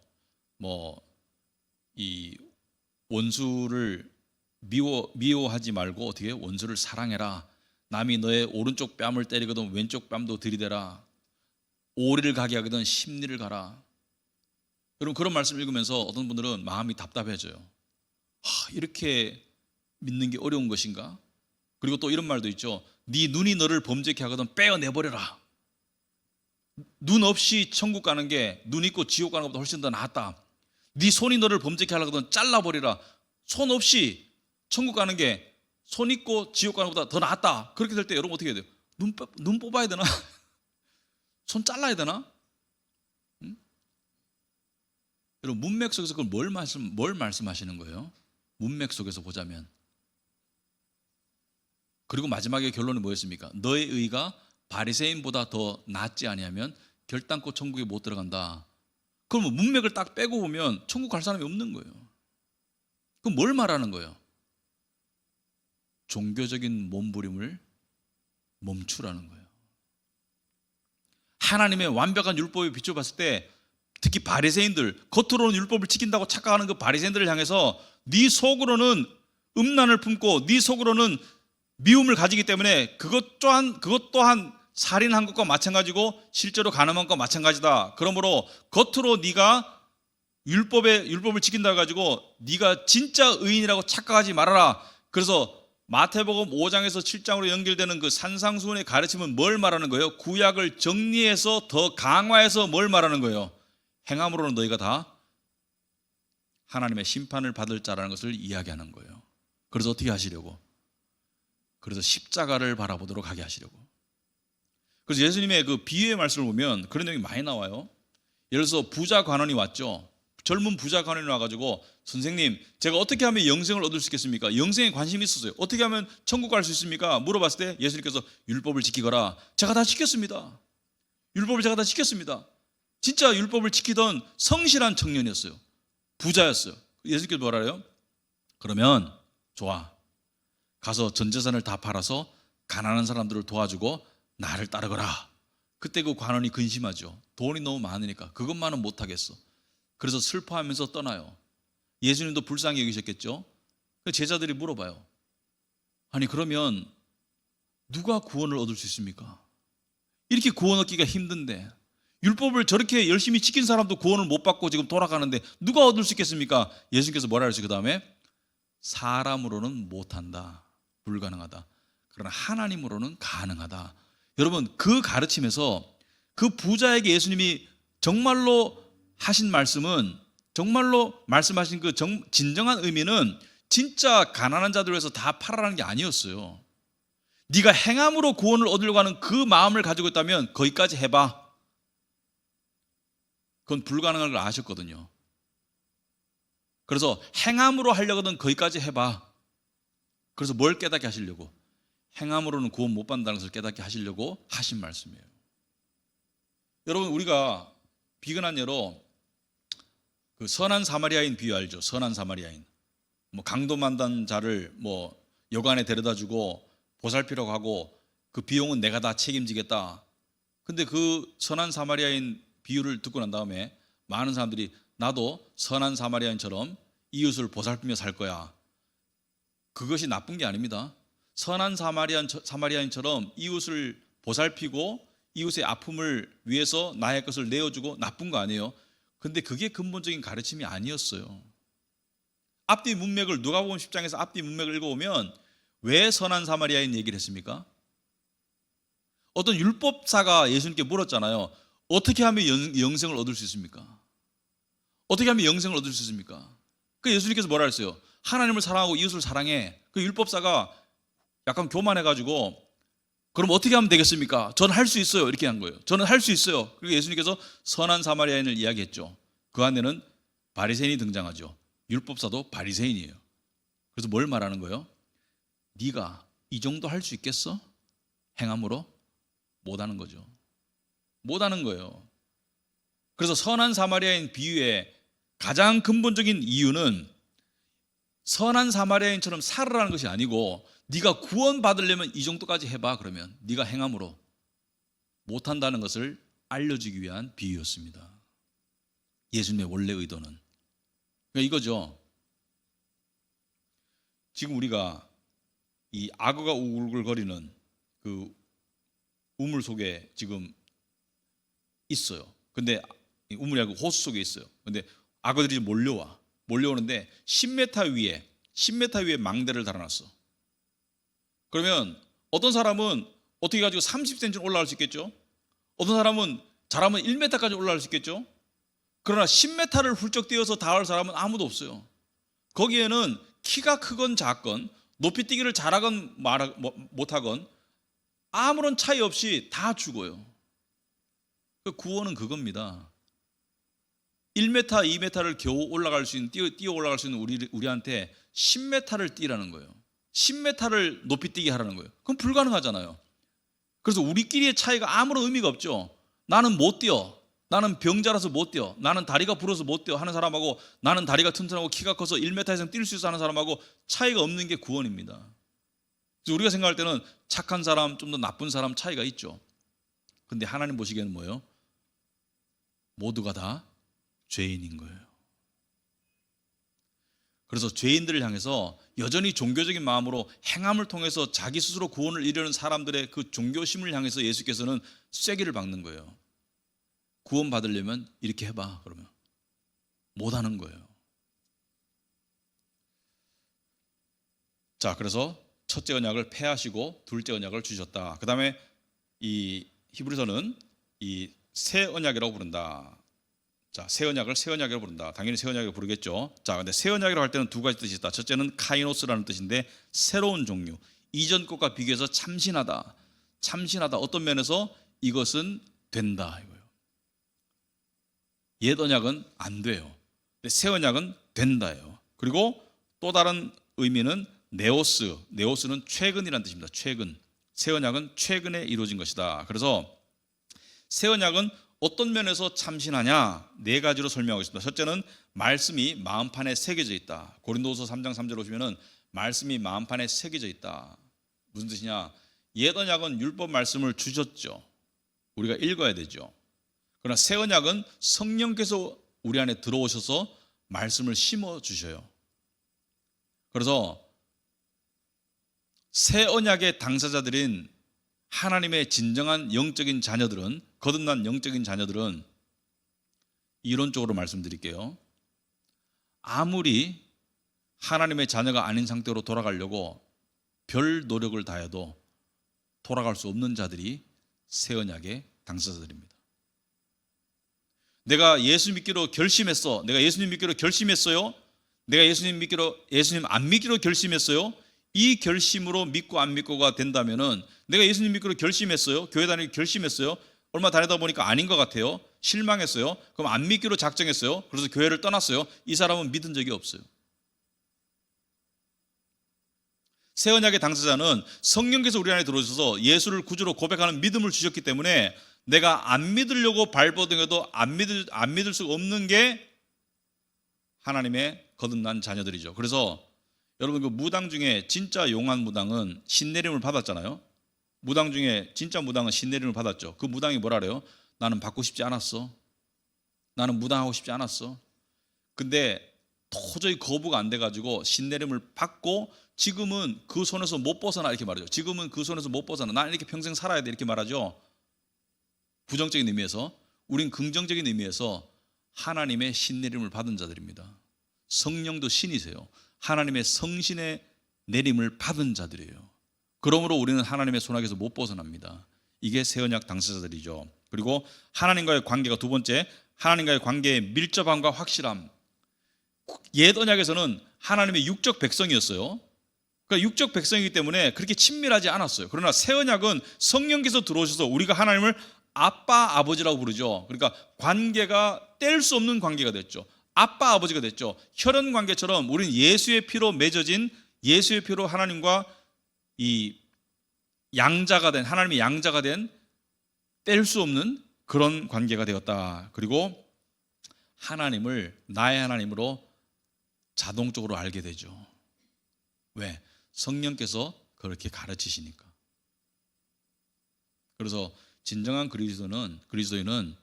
이 원수를 미워하지 말고 어떻게 원수를 사랑해라. 남이 너의 오른쪽 뺨을 때리거든 왼쪽 뺨도 들이대라. 오리를 가게 하거든 십리를 가라. 여러분 그런 말씀 읽으면서 어떤 분들은 마음이 답답해져요. 이렇게 믿는 게 어려운 것인가? 그리고 또 이런 말도 있죠. 네 눈이 너를 범죄케 하거든 빼어내버려라. 눈 없이 천국 가는 게 눈 있고 지옥 가는 것보다 훨씬 더 낫다. 네 손이 너를 범죄케 하거든 잘라버리라. 손 없이 천국 가는 게 손 있고 지옥 가는 것보다 더 낫다. 그렇게 될 때 여러분 어떻게 해야 돼요? 눈 뽑아야 되나? 손 잘라야 되나? 응? 여러분 문맥 속에서 그걸 뭘 말씀하시는 거예요? 문맥 속에서 보자면. 그리고 마지막에 결론이 뭐였습니까? 너의 의가 바리새인보다 더 낫지 아니하면 결단코 천국에 못 들어간다. 그럼 문맥을 딱 빼고 보면 천국 갈 사람이 없는 거예요. 그럼 뭘 말하는 거예요? 종교적인 몸부림을 멈추라는 거예요. 하나님의 완벽한 율법에 비춰봤을 때 특히 바리새인들, 겉으로는 율법을 지킨다고 착각하는 그 바리새인들을 향해서 네 속으로는 음란을 품고 네 속으로는 미움을 가지기 때문에 그것 또한 살인한 것과 마찬가지고 실제로 가늠한 것과 마찬가지다. 그러므로 겉으로 네가 율법을 지킨다 가지고 네가 진짜 의인이라고 착각하지 말아라. 그래서 마태복음 5장에서 7장으로 연결되는 그 산상수훈의 가르침은 뭘 말하는 거예요? 구약을 정리해서 더 강화해서 뭘 말하는 거예요? 행함으로는 너희가 다 하나님의 심판을 받을 자라는 것을 이야기하는 거예요. 그래서 어떻게 하시려고? 그래서 십자가를 바라보도록 하게 하시려고. 그래서 예수님의 그 비유의 말씀을 보면 그런 내용이 많이 나와요. 예를 들어서 부자 관원이 왔죠. 젊은 부자 관원이 와가지고 선생님 제가 어떻게 하면 영생을 얻을 수 있겠습니까? 영생에 관심이 있었어요. 어떻게 하면 천국 갈 수 있습니까? 물어봤을 때 예수님께서 율법을 지키거라. 제가 다 지켰습니다. 율법을 제가 다 지켰습니다. 진짜 율법을 지키던 성실한 청년이었어요. 부자였어요. 예수님께서 뭐라 그래요? 그러면 좋아. 가서 전 재산을 다 팔아서 가난한 사람들을 도와주고 나를 따르거라. 그때 그 관원이 근심하죠. 돈이 너무 많으니까 그것만은 못하겠어. 그래서 슬퍼하면서 떠나요. 예수님도 불쌍히 여기셨겠죠. 제자들이 물어봐요. 아니 그러면 누가 구원을 얻을 수 있습니까? 이렇게 구원 얻기가 힘든데 율법을 저렇게 열심히 지킨 사람도 구원을 못 받고 지금 돌아가는데 누가 얻을 수 있겠습니까? 예수님께서 뭐라 그러시죠? 그 다음에 사람으로는 못한다. 불가능하다. 그러나 하나님으로는 가능하다. 여러분 그 가르침에서 그 부자에게 예수님이 정말로 하신 말씀은 정말로 말씀하신 그 진정한 의미는 진짜 가난한 자들을 위해서 다 팔아라는 게 아니었어요. 네가 행함으로 구원을 얻으려고 하는 그 마음을 가지고 있다면 거기까지 해봐. 그건 불가능한 걸 아셨거든요. 그래서 행함으로 하려거든 거기까지 해봐. 그래서 뭘 깨닫게 하시려고? 행함으로는 구원 못 받는다는 것을 깨닫게 하시려고 하신 말씀이에요. 여러분 우리가 비근한 예로 그 선한 사마리아인 비유 알죠? 선한 사마리아인. 강도 만단 자를 여관에 데려다주고 보살피라고 하고 그 비용은 내가 다 책임지겠다. 근데 그 선한 사마리아인 비유를 듣고 난 다음에 많은 사람들이 나도 선한 사마리아인처럼 이웃을 보살피며 살 거야. 그것이 나쁜 게 아닙니다. 선한 사마리아인처럼 이웃을 보살피고 이웃의 아픔을 위해서 나의 것을 내어주고 나쁜 거 아니에요. 근데 그게 근본적인 가르침이 아니었어요. 앞뒤 문맥을 누가복음 10장에서 앞뒤 문맥을 읽어보면 왜 선한 사마리아인 얘기를 했습니까? 어떤 율법사가 예수님께 물었잖아요. 어떻게 하면 영생을 얻을 수 있습니까? 어떻게 하면 영생을 얻을 수 있습니까? 그 예수님께서 뭐라 했어요? 하나님을 사랑하고 이웃을 사랑해. 그 율법사가 약간 교만해가지고 그럼 어떻게 하면 되겠습니까? 저는 할 수 있어요. 이렇게 한 거예요. 저는 할 수 있어요. 그리고 예수님께서 선한 사마리아인을 이야기했죠. 그 안에는 바리새인이 등장하죠. 율법사도 바리새인이에요. 그래서 뭘 말하는 거예요? 네가 이 정도 할 수 있겠어? 행함으로? 못하는 거죠. 못하는 거예요. 그래서 선한 사마리아인 비유의 가장 근본적인 이유는 선한 사마리아인처럼 살아라는 것이 아니고 네가 구원받으려면 이 정도까지 해봐. 그러면 네가 행함으로 못한다는 것을 알려주기 위한 비유였습니다. 예수님의 원래 의도는 그러니까 이거죠. 지금 우리가 이 악어가 우글우글거리는 그 우물 속에 지금 있어요. 근데 우물이 아니고 호수 속에 있어요. 근데 악어들이 몰려오는데 10m 위에 망대를 달아놨어. 그러면 어떤 사람은 어떻게 가지고 30cm 올라갈 수 있겠죠? 어떤 사람은 잘하면 1m까지 올라갈 수 있겠죠? 그러나 10m를 훌쩍 뛰어서 닿을 사람은 아무도 없어요. 거기에는 키가 크건 작건 높이뛰기를 잘하건 못하건 아무런 차이 없이 다 죽어요. 구원은 그겁니다. 1m, 2m를 겨우 올라갈 수 있는 뛰어 올라갈 수 있는 우리한테 10m를 뛰라는 거예요. 10m를 높이뛰기 하라는 거예요. 그럼 불가능하잖아요. 그래서 우리끼리의 차이가 아무런 의미가 없죠. 나는 못 뛰어. 나는 병자라서 못 뛰어. 나는 다리가 부러서 못 뛰어 하는 사람하고 나는 다리가 튼튼하고 키가 커서 1m 이상 뛸 수 있어 하는 사람하고 차이가 없는 게 구원입니다. 그래서 우리가 생각할 때는 착한 사람, 좀 더 나쁜 사람 차이가 있죠. 근데 하나님 보시기에는 뭐예요? 모두가 다 죄인인 거예요. 그래서 죄인들을 향해서 여전히 종교적인 마음으로 행함을 통해서 자기 스스로 구원을 이루는 사람들의 그 종교심을 향해서 예수께서는 쐐기를 박는 거예요. 구원 받으려면 이렇게 해봐. 그러면 못하는 거예요. 자, 그래서 첫째 언약을 폐하시고 둘째 언약을 주셨다. 그 다음에 이 히브리서는 이 새 언약이라고 부른다. 자, 새 언약이라고 부른다. 당연히 새 언약이라고 부르겠죠. 자, 근데 새 언약이라고 할 때는 두 가지 뜻이 있다. 첫째는 카이노스라는 뜻인데 새로운 종류. 이전 것과 비교해서 참신하다. 어떤 면에서 이것은 된다 이거예요. 옛 언약은 안 돼요. 근데 새 언약은 된다예요. 그리고 또 다른 의미는 네오스는 최근이라는 뜻입니다. 최근. 새 언약은 최근에 이루어진 것이다. 그래서 새 언약은 어떤 면에서 참신하냐? 네 가지로 설명하고 있습니다. 첫째는 말씀이 마음판에 새겨져 있다. 고린도후서 3장 3절 보시면은 말씀이 마음판에 새겨져 있다. 무슨 뜻이냐? 옛 언약은 율법 말씀을 주셨죠. 우리가 읽어야 되죠. 그러나 새 언약은 성령께서 우리 안에 들어오셔서 말씀을 심어 주셔요. 그래서 새 언약의 당사자들인 하나님의 진정한 영적인 자녀들은, 거듭난 영적인 자녀들은 이론적으로 말씀드릴게요. 아무리 하나님의 자녀가 아닌 상태로 돌아가려고 별 노력을 다해도 돌아갈 수 없는 자들이 새 언약의 당사자들입니다. 내가 예수 믿기로 결심했어. 내가 예수님 믿기로 결심했어요. 내가 예수님 안 믿기로 결심했어요. 이 결심으로 믿고 안 믿고가 된다면은 내가 예수님 믿기로 결심했어요. 교회 다니기 결심했어요. 얼마 다니다 보니까 아닌 것 같아요. 실망했어요. 그럼 안 믿기로 작정했어요. 그래서 교회를 떠났어요. 이 사람은 믿은 적이 없어요. 새 언약의 당사자는 성령께서 우리 안에 들어오셔서 예수를 구주로 고백하는 믿음을 주셨기 때문에 내가 안 믿으려고 발버둥해도 안 믿을 수 없는 게 하나님의 거듭난 자녀들이죠. 그래서 여러분 그 무당 중에 진짜 용한 무당은 신내림을 받았잖아요. 무당 중에 진짜 무당은 신내림을 받았죠. 그 무당이 뭐라 그래요? 나는 받고 싶지 않았어. 나는 무당하고 싶지 않았어. 근데 도저히 거부가 안 돼가지고 신내림을 받고 지금은 그 손에서 못 벗어나 이렇게 말하죠. 지금은 그 손에서 못 벗어나. 나는 이렇게 평생 살아야 돼 이렇게 말하죠. 부정적인 의미에서. 우린 긍정적인 의미에서 하나님의 신내림을 받은 자들입니다. 성령도 신이세요. 하나님의 성신의 내림을 받은 자들이에요. 그러므로 우리는 하나님의 손아귀에서 못 벗어납니다. 이게 새 언약 당사자들이죠. 그리고 하나님과의 관계가 두 번째, 하나님과의 관계의 밀접함과 확실함. 옛 언약에서는 하나님의 육적 백성이었어요. 그러니까 육적 백성이기 때문에 그렇게 친밀하지 않았어요. 그러나 새 언약은 성령께서 들어오셔서 우리가 하나님을 아빠 아버지라고 부르죠. 그러니까 관계가 뗄 수 없는 관계가 됐죠. 아빠 아버지가 됐죠. 혈연 관계처럼 우리는 예수의 피로 맺어진, 예수의 피로 하나님과 이 양자가 된, 하나님의 양자가 된 뗄 수 없는 그런 관계가 되었다. 그리고 하나님을 나의 하나님으로 자동적으로 알게 되죠. 왜? 성령께서 그렇게 가르치시니까. 그래서 진정한 그리스도인은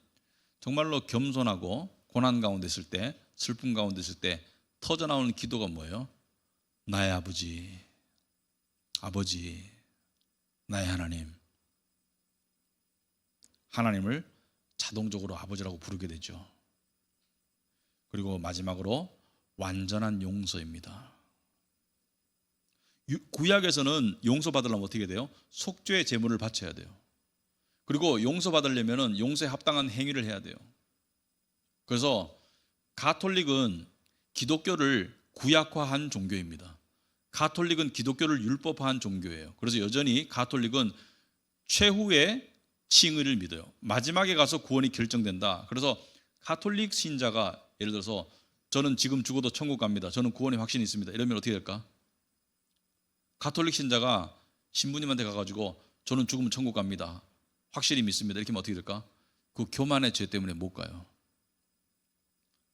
정말로 겸손하고 고난 가운데 있을 때, 슬픔 가운데 있을 때 터져나오는 기도가 뭐예요? 나의 아버지, 아버지, 나의 하나님. 하나님을 자동적으로 아버지라고 부르게 되죠. 그리고 마지막으로 완전한 용서입니다. 구약에서는 용서받으려면 어떻게 돼요? 속죄의 제물을 바쳐야 돼요. 그리고 용서받으려면 용서에 합당한 행위를 해야 돼요. 그래서 가톨릭은 기독교를 구약화한 종교입니다. 가톨릭은 기독교를 율법화한 종교예요. 그래서 여전히 가톨릭은 최후의 칭의를 믿어요. 마지막에 가서 구원이 결정된다. 그래서 가톨릭 신자가 예를 들어서 저는 지금 죽어도 천국 갑니다. 저는 구원의 확신이 있습니다. 이러면 어떻게 될까? 가톨릭 신자가 신부님한테 가가지고 저는 죽으면 천국 갑니다. 확실히 믿습니다. 이렇게 하면 어떻게 될까? 그 교만의 죄 때문에 못 가요.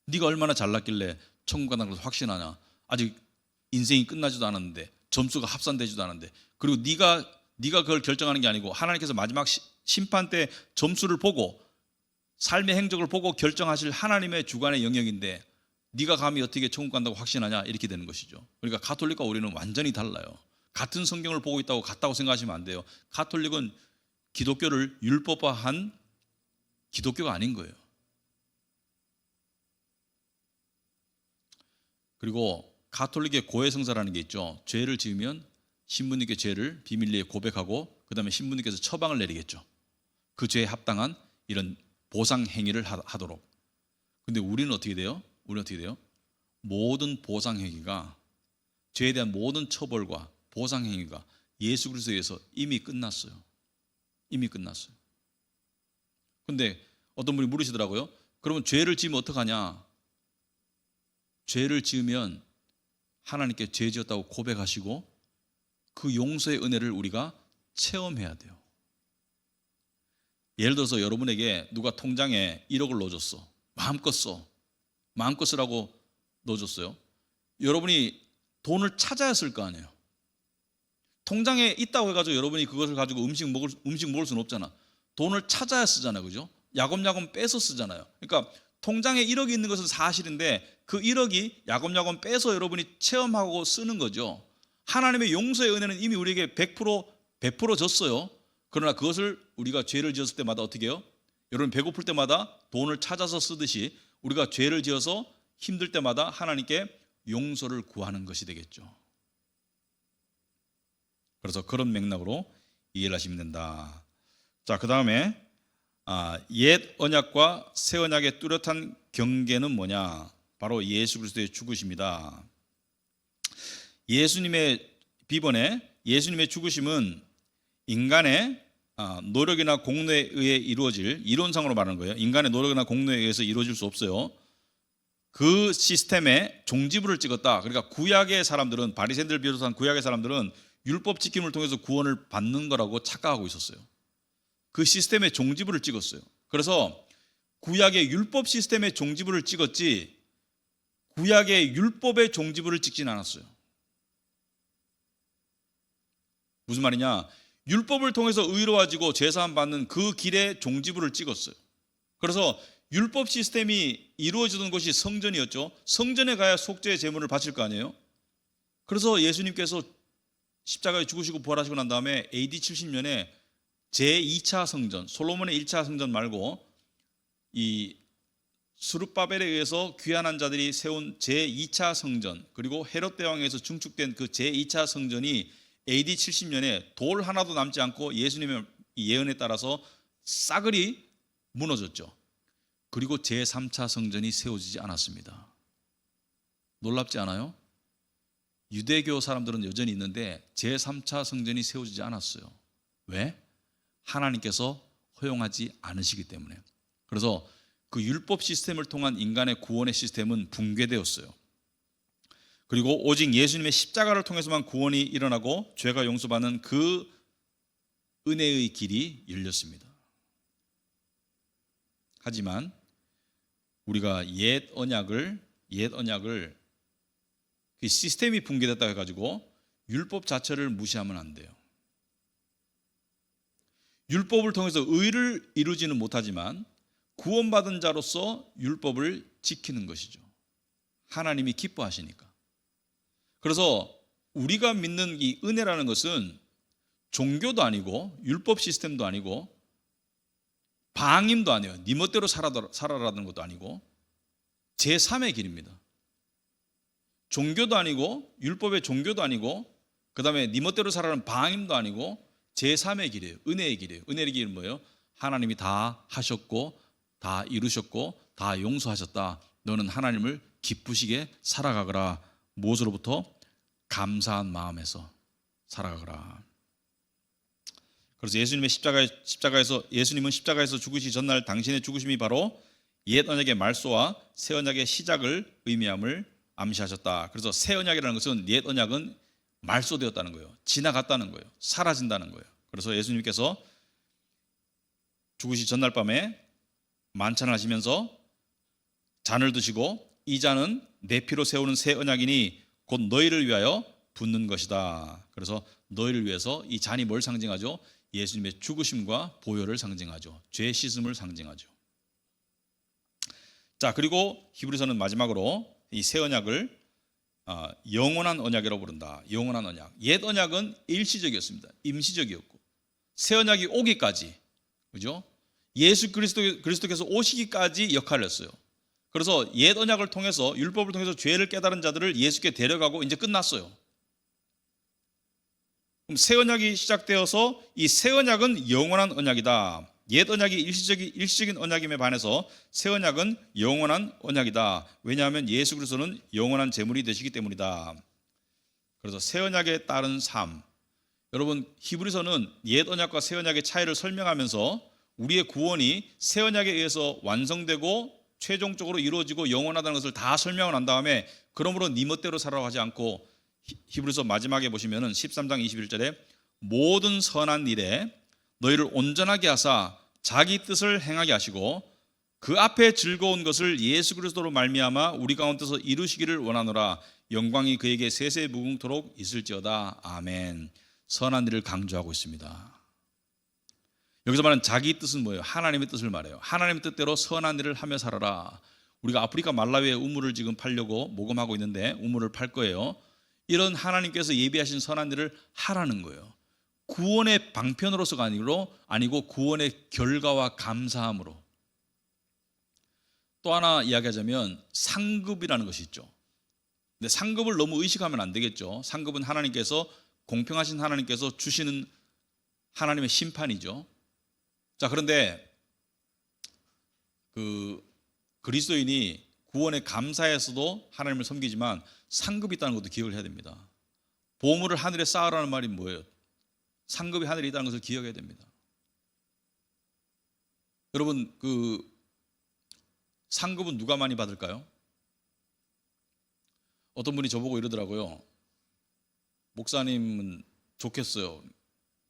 네가 얼마나 잘났길래 천국 간다는 걸 확신하냐? 아직 인생이 끝나지도 않았는데, 점수가 합산되지도 않았는데, 그리고 네가 그걸 결정하는 게 아니고 하나님께서 마지막 심판 때 점수를 보고 삶의 행적을 보고 결정하실 하나님의 주관의 영역인데 네가 감히 어떻게 천국 간다고 확신하냐? 이렇게 되는 것이죠. 그러니까 가톨릭과 우리는 완전히 달라요. 같은 성경을 보고 있다고 같다고 생각하시면 안 돼요. 가톨릭은 기독교를 율법화한 기독교가 아닌 거예요. 그리고 가톨릭의 고해성사라는 게 있죠. 죄를 지으면 신부님께 죄를 비밀리에 고백하고 그 다음에 신부님께서 처방을 내리겠죠. 그 죄에 합당한 이런 보상 행위를 하도록. 근데 우리는 어떻게 돼요? 모든 보상 행위가, 죄에 대한 모든 처벌과 보상 행위가 예수 그리스도에서 이미 끝났어요. 이미 끝났어요. 근데 어떤 분이 물으시더라고요. 그러면 죄를 지으면 어떡하냐? 죄를 지으면 하나님께 죄 지었다고 고백하시고 그 용서의 은혜를 우리가 체험해야 돼요. 예를 들어서 여러분에게 누가 통장에 1억을 넣어줬어. 마음껏 쓰라고 넣어줬어요. 여러분이 돈을 찾아야 쓸 거 아니에요. 통장에 있다고 해가지고 여러분이 그것을 가지고 음식 먹을 수는 없잖아. 돈을 찾아야 쓰잖아요. 그죠? 야곱야곱 빼서 쓰잖아요. 그러니까 통장에 1억이 있는 것은 사실인데 그 1억이 야곱야곱 빼서 여러분이 체험하고 쓰는 거죠. 하나님의 용서의 은혜는 이미 우리에게 100% 베풀어 졌어요. 그러나 그것을 우리가 죄를 지었을 때마다 어떻게 해요? 여러분 배고플 때마다 돈을 찾아서 쓰듯이 우리가 죄를 지어서 힘들 때마다 하나님께 용서를 구하는 것이 되겠죠. 그래서 그런 맥락으로 이해를 하시면 된다. 자, 그 다음에 옛 언약과 새 언약의 뚜렷한 경계는 뭐냐? 바로 예수 그리스도의 죽으심이다. 예수님의 비번에 예수님의 죽으심은 인간의 노력이나 공로에 의해 이루어질, 이론상으로 말하는 거예요. 인간의 노력이나 공로에 의해서 이루어질 수 없어요. 그 시스템에 종지부를 찍었다. 그러니까 구약의 사람들은, 바리새인들을 비롯한 구약의 사람들은 율법 지킴을 통해서 구원을 받는 거라고 착각하고 있었어요. 그 시스템에 종지부를 찍었어요. 그래서 구약의 율법 시스템에 종지부를 찍었지 구약의 율법의 종지부를 찍진 않았어요. 무슨 말이냐? 율법을 통해서 의로워지고 제사함 받는 그 길에 종지부를 찍었어요. 그래서 율법 시스템이 이루어지던 곳이 성전이었죠. 성전에 가야 속죄의 제물을 바칠 거 아니에요. 그래서 예수님께서 십자가에 죽으시고 부활하시고 난 다음에 AD 70년에 제2차 성전, 솔로몬의 1차 성전 말고 이 스룹바벨에 의해서 귀환한 자들이 세운 제2차 성전, 그리고 헤롯 대왕에 의해서 증축된 그 제2차 성전이 AD 70년에 돌 하나도 남지 않고 예수님의 예언에 따라서 싸그리 무너졌죠. 그리고 제3차 성전이 세워지지 않았습니다. 놀랍지 않아요? 유대교 사람들은 여전히 있는데 제3차 성전이 세워지지 않았어요. 왜? 하나님께서 허용하지 않으시기 때문에. 그래서 그 율법 시스템을 통한 인간의 구원의 시스템은 붕괴되었어요. 그리고 오직 예수님의 십자가를 통해서만 구원이 일어나고 죄가 용서받는 그 은혜의 길이 열렸습니다. 하지만 우리가 옛 언약을 그 시스템이 붕괴됐다고 해가지고 율법 자체를 무시하면 안 돼요. 율법을 통해서 의를 이루지는 못하지만 구원받은 자로서 율법을 지키는 것이죠. 하나님이 기뻐하시니까. 그래서 우리가 믿는 이 은혜라는 것은 종교도 아니고 율법 시스템도 아니고 방임도 아니에요. 네 멋대로 살아라는 것도 아니고 제3의 길입니다. 종교도 아니고 율법의 종교도 아니고 그 다음에 네 멋대로 살아라는 방임도 아니고 제3의 길이에요. 은혜의 길이에요. 은혜의 길은 뭐예요? 하나님이 다 하셨고 다 이루셨고 다 용서하셨다. 너는 하나님을 기쁘시게 살아가거라. 무엇으로부터? 감사한 마음에서 살아가거라. 그래서 예수님은 십자가에서 죽으시기 전날 당신의 죽으심이 바로 옛 언약의 말소와 새 언약의 시작을 의미함을 암시하셨다. 그래서 새 언약이라는 것은 옛 언약은 말소되었다는 거예요. 지나갔다는 거예요. 사라진다는 거예요. 그래서 예수님께서 죽으시 전날 밤에 만찬을 하시면서 잔을 드시고 이 잔은 내 피로 세우는 새 언약이니 곧 너희를 위하여 붓는 것이다. 그래서 너희를 위해서 이 잔이 뭘 상징하죠? 예수님의 죽으심과 보혈을 상징하죠. 죄 씻음을 상징하죠. 자, 그리고 히브리서는 마지막으로 이 새 언약을 영원한 언약이라고 부른다. 영원한 언약. 옛 언약은 일시적이었습니다. 임시적이었고 새 언약이 오기까지, 그죠? 예수 그리스도께서 오시기까지 역할을 했어요. 그래서 옛 언약을 통해서 율법을 통해서 죄를 깨달은 자들을 예수께 데려가고 이제 끝났어요. 그럼 새 언약이 시작되어서 이 새 언약은 영원한 언약이다. 옛 언약이 일시적인 언약임에 반해서 새 언약은 영원한 언약이다. 왜냐하면 예수 그리스도는 영원한 제물이 되시기 때문이다. 그래서 새 언약에 따른 삶. 여러분, 히브리서는 옛 언약과 새 언약의 차이를 설명하면서 우리의 구원이 새 언약에 의해서 완성되고 최종적으로 이루어지고 영원하다는 것을 다 설명을 한 다음에 그러므로 네 멋대로 살아라고 하지 않고 히브리서 마지막에 보시면은 13장 21절에 모든 선한 일에 너희를 온전하게 하사 자기 뜻을 행하게 하시고 그 앞에 즐거운 것을 예수 그리스도로 말미암아 우리 가운데서 이루시기를 원하노라. 영광이 그에게 세세 무궁토록 있을지어다. 아멘. 선한 일을 강조하고 있습니다. 여기서 말하는 자기 뜻은 뭐예요? 하나님의 뜻을 말해요. 하나님의 뜻대로 선한 일을 하며 살아라. 우리가 아프리카 말라위에 우물을 지금 팔려고 모금하고 있는데 우물을 팔 거예요. 이런 하나님께서 예비하신 선한 일을 하라는 거예요. 구원의 방편으로서가 아니고 구원의 결과와 감사함으로. 또 하나 이야기하자면 상급이라는 것이 있죠. 근데 상급을 너무 의식하면 안 되겠죠. 상급은 하나님께서 공평하신 하나님께서 주시는 하나님의 심판이죠. 자, 그런데 그리스도인이 구원에 감사해서도 하나님을 섬기지만 상급이 있다는 것도 기억을 해야 됩니다. 보물을 하늘에 쌓으라는 말이 뭐예요? 상급이 하늘에 있다는 것을 기억해야 됩니다. 여러분, 상급은 누가 많이 받을까요? 어떤 분이 저보고 이러더라고요. 목사님은 좋겠어요.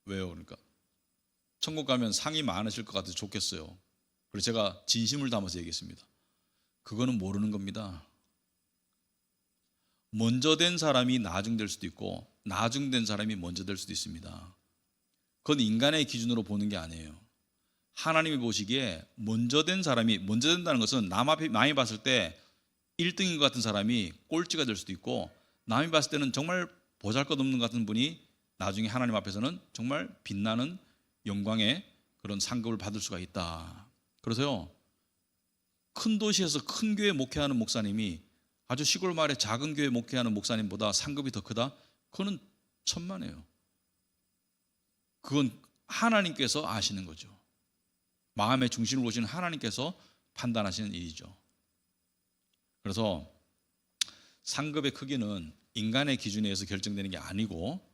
왜요? 그러니까 천국 가면 상이 많으실 것 같아서 좋겠어요. 그래서 제가 진심을 담아서 얘기했습니다. 그거는 모르는 겁니다. 먼저 된 사람이 나중될 수도 있고 나중된 사람이 먼저 될 수도 있습니다. 그건 인간의 기준으로 보는 게 아니에요. 하나님이 보시기에 먼저 된다는 것은 남이 봤을 때 1등인 것 같은 사람이 꼴찌가 될 수도 있고 남이 봤을 때는 정말 보잘것없는 것 같은 분이 나중에 하나님 앞에서는 정말 빛나는 영광의 그런 상급을 받을 수가 있다. 그래서요, 큰 도시에서 큰 교회 목회하는 목사님이 아주 시골 마을에 작은 교회 목회하는 목사님보다 상급이 더 크다? 그거는 천만에요. 그건 하나님께서 아시는 거죠. 마음의 중심을 보시는 하나님께서 판단하시는 일이죠. 그래서 상급의 크기는 인간의 기준에 의해서 결정되는 게 아니고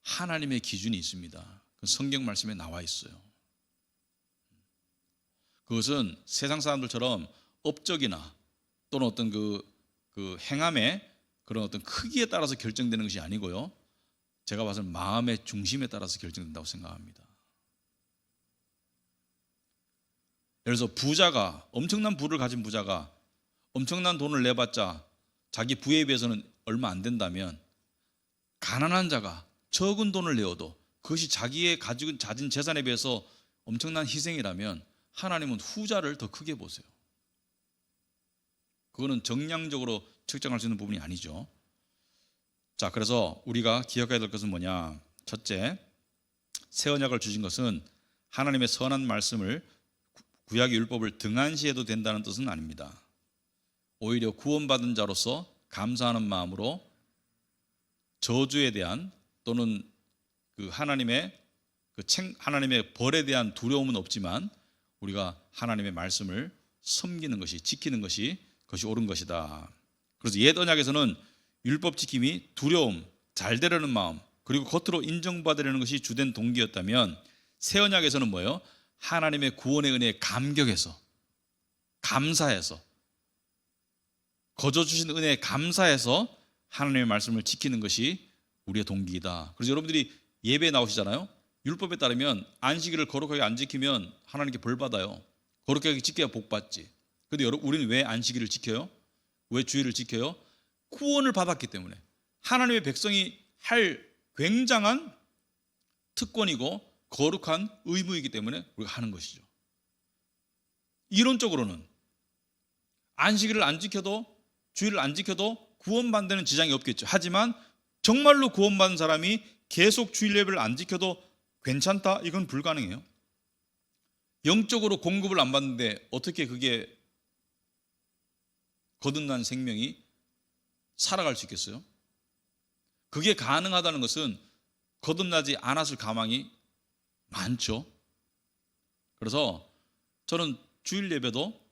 하나님의 기준이 있습니다. 그 성경 말씀에 나와 있어요. 그것은 세상 사람들처럼 업적이나 또는 어떤 그 행함의 그런 어떤 크기에 따라서 결정되는 것이 아니고요. 제가 봐서는 마음의 중심에 따라서 결정된다고 생각합니다. 예를 들어서 부자가, 엄청난 부를 가진 부자가 엄청난 돈을 내봤자 자기 부에 비해서는 얼마 안 된다면, 가난한 자가 적은 돈을 내어도 그것이 자기의 가진 재산에 비해서 엄청난 희생이라면 하나님은 후자를 더 크게 보세요. 그거는 정량적으로 측정할 수 있는 부분이 아니죠. 자, 그래서 우리가 기억해야 될 것은 뭐냐? 첫째, 새 언약을 주신 것은 하나님의 선한 말씀을, 구약의 율법을 등한시해도 된다는 뜻은 아닙니다. 오히려 구원받은 자로서 감사하는 마음으로 저주에 대한 또는 하나님의 벌에 대한 두려움은 없지만 우리가 하나님의 말씀을 섬기는 것이, 지키는 것이, 그것이 옳은 것이다. 그래서 옛 언약에서는 율법 지킴이 두려움, 잘 되려는 마음, 그리고 겉으로 인정받으려는 것이 주된 동기였다면, 새 언약에서는 뭐예요? 하나님의 구원의 은혜에 감격해서, 감사해서, 거저 주신 은혜에 감사해서 하나님의 말씀을 지키는 것이 우리의 동기이다. 그래서 여러분들이 예배에 나오시잖아요. 율법에 따르면 안식일을 거룩하게 안 지키면 하나님께 벌 받아요. 거룩하게 지켜야 복 받지. 그런데 우리는 왜 안식일을 지켜요? 왜 주일을 지켜요? 구원을 받았기 때문에. 하나님의 백성이 할 굉장한 특권이고 거룩한 의무이기 때문에 우리가 하는 것이죠. 이론적으로는 안식일을 안 지켜도, 주일을 안 지켜도 구원받는 데는 지장이 없겠죠. 하지만 정말로 구원받은 사람이 계속 주일 예배를 안 지켜도 괜찮다? 이건 불가능해요. 영적으로 공급을 안 받는데 어떻게 그게 거듭난 생명이 살아갈 수 있겠어요? 그게 가능하다는 것은 거듭나지 않았을 가망이 많죠. 그래서 저는 주일 예배도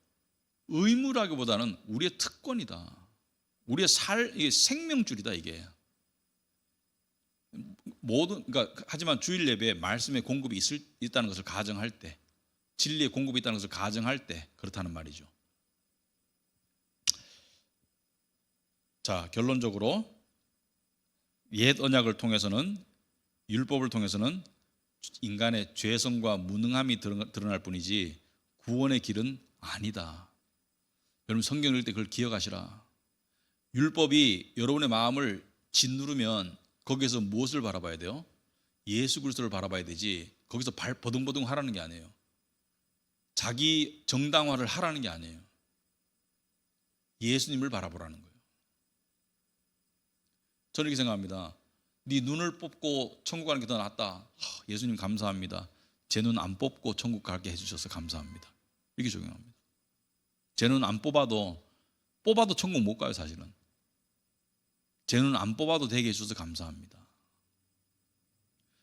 의무라기보다는 우리의 특권이다. 우리의 이게 생명줄이다, 이게. 하지만 주일 예배에 말씀의 공급이 있다는 것을 가정할 때, 진리의 공급이 있다는 것을 가정할 때 그렇다는 말이죠. 자, 결론적으로 옛 언약을 통해서는, 율법을 통해서는 인간의 죄성과 무능함이 드러날 뿐이지 구원의 길은 아니다. 여러분 성경 읽을 때 그걸 기억하시라. 율법이 여러분의 마음을 짓누르면 거기에서 무엇을 바라봐야 돼요? 예수 그리스도를 바라봐야 되지, 거기서 버둥버둥 하라는 게 아니에요. 자기 정당화를 하라는 게 아니에요. 예수님을 바라보라는 거예요. 저는 이렇게 생각합니다. 네 눈을 뽑고 천국 가는 게 더 낫다. 예수님 감사합니다. 제 눈 안 뽑고 천국 가게 해주셔서 감사합니다. 이게 중요합니다. 제 눈 안 뽑아도 천국 못 가요, 사실은. 제 눈 안 뽑아도 되게 해주셔서 감사합니다.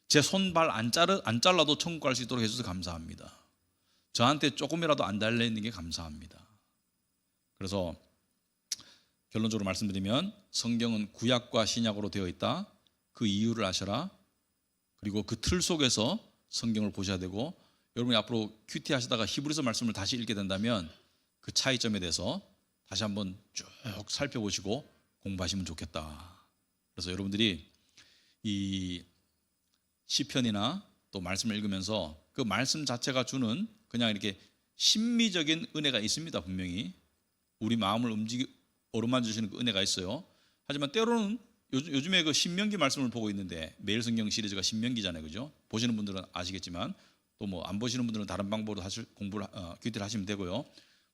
제 손발 안 잘라도 천국 갈 수 있도록 해주셔서 감사합니다. 저한테 조금이라도 안 달려있는 게 감사합니다. 그래서 결론적으로 말씀드리면 성경은 구약과 신약으로 되어 있다. 그 이유를 아셔라. 그리고 그 틀 속에서 성경을 보셔야 되고, 여러분이 앞으로 큐티 하시다가 히브리서 말씀을 다시 읽게 된다면 그 차이점에 대해서 다시 한번 쭉 살펴보시고 공부하시면 좋겠다. 그래서 여러분들이 이 시편이나 또 말씀을 읽으면서 그 말씀 자체가 주는 그냥 이렇게 심미적인 은혜가 있습니다. 분명히 우리 마음을 어루만져 주시는 그 은혜가 있어요. 하지만 때로는 요즘에 그 신명기 말씀을 보고 있는데, 매일 성경 시리즈가 신명기잖아요, 그죠? 보시는 분들은 아시겠지만 또 뭐 안 보시는 분들은 다른 방법으로 공부를 큐티를 하시면 되고요.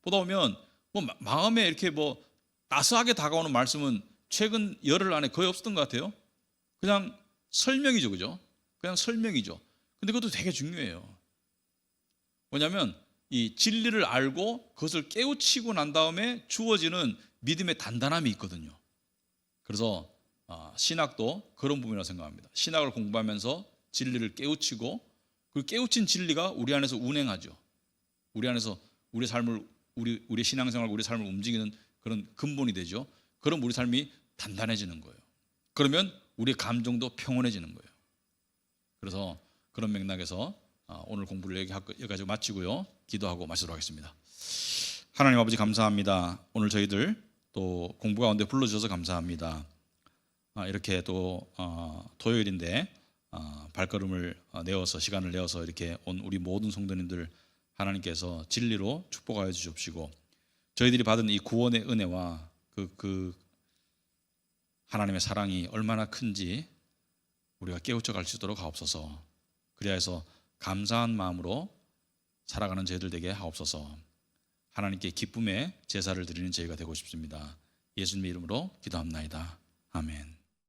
보다 보면 뭐 마음에 이렇게 뭐 따스하게 다가오는 말씀은 최근 열흘 안에 거의 없었던 것 같아요. 그냥 설명이죠, 그죠? 그냥 설명이죠. 근데 그것도 되게 중요해요. 뭐냐면 이 진리를 알고 그것을 깨우치고 난 다음에 주어지는 믿음의 단단함이 있거든요. 그래서 신학도 그런 부분이라고 생각합니다. 신학을 공부하면서 진리를 깨우치고 그 깨우친 진리가 우리 안에서 운행하죠. 우리 안에서 우리 삶을 우리 신앙생활, 우리 삶을 움직이는 그런 근본이 되죠. 그럼 우리 삶이 단단해지는 거예요. 그러면 우리의 감정도 평온해지는 거예요. 그래서 그런 맥락에서 오늘 공부를 여기까지 마치고요. 기도하고 마치도록 하겠습니다. 하나님 아버지 감사합니다. 오늘 저희들 또 공부 가운데 불러주셔서 감사합니다. 이렇게 또 토요일인데 발걸음을 내어서 시간을 내어서 이렇게 온 우리 모든 성도님들 하나님께서 진리로 축복하여 주십시고 저희들이 받은 이 구원의 은혜와 그 하나님의 사랑이 얼마나 큰지 우리가 깨우쳐 갈 수 있도록 하옵소서. 그리하여서 감사한 마음으로 살아가는 저희들 되게 하옵소서. 하나님께 기쁨의 제사를 드리는 저희가 되고 싶습니다. 예수님의 이름으로 기도합나이다. 아멘.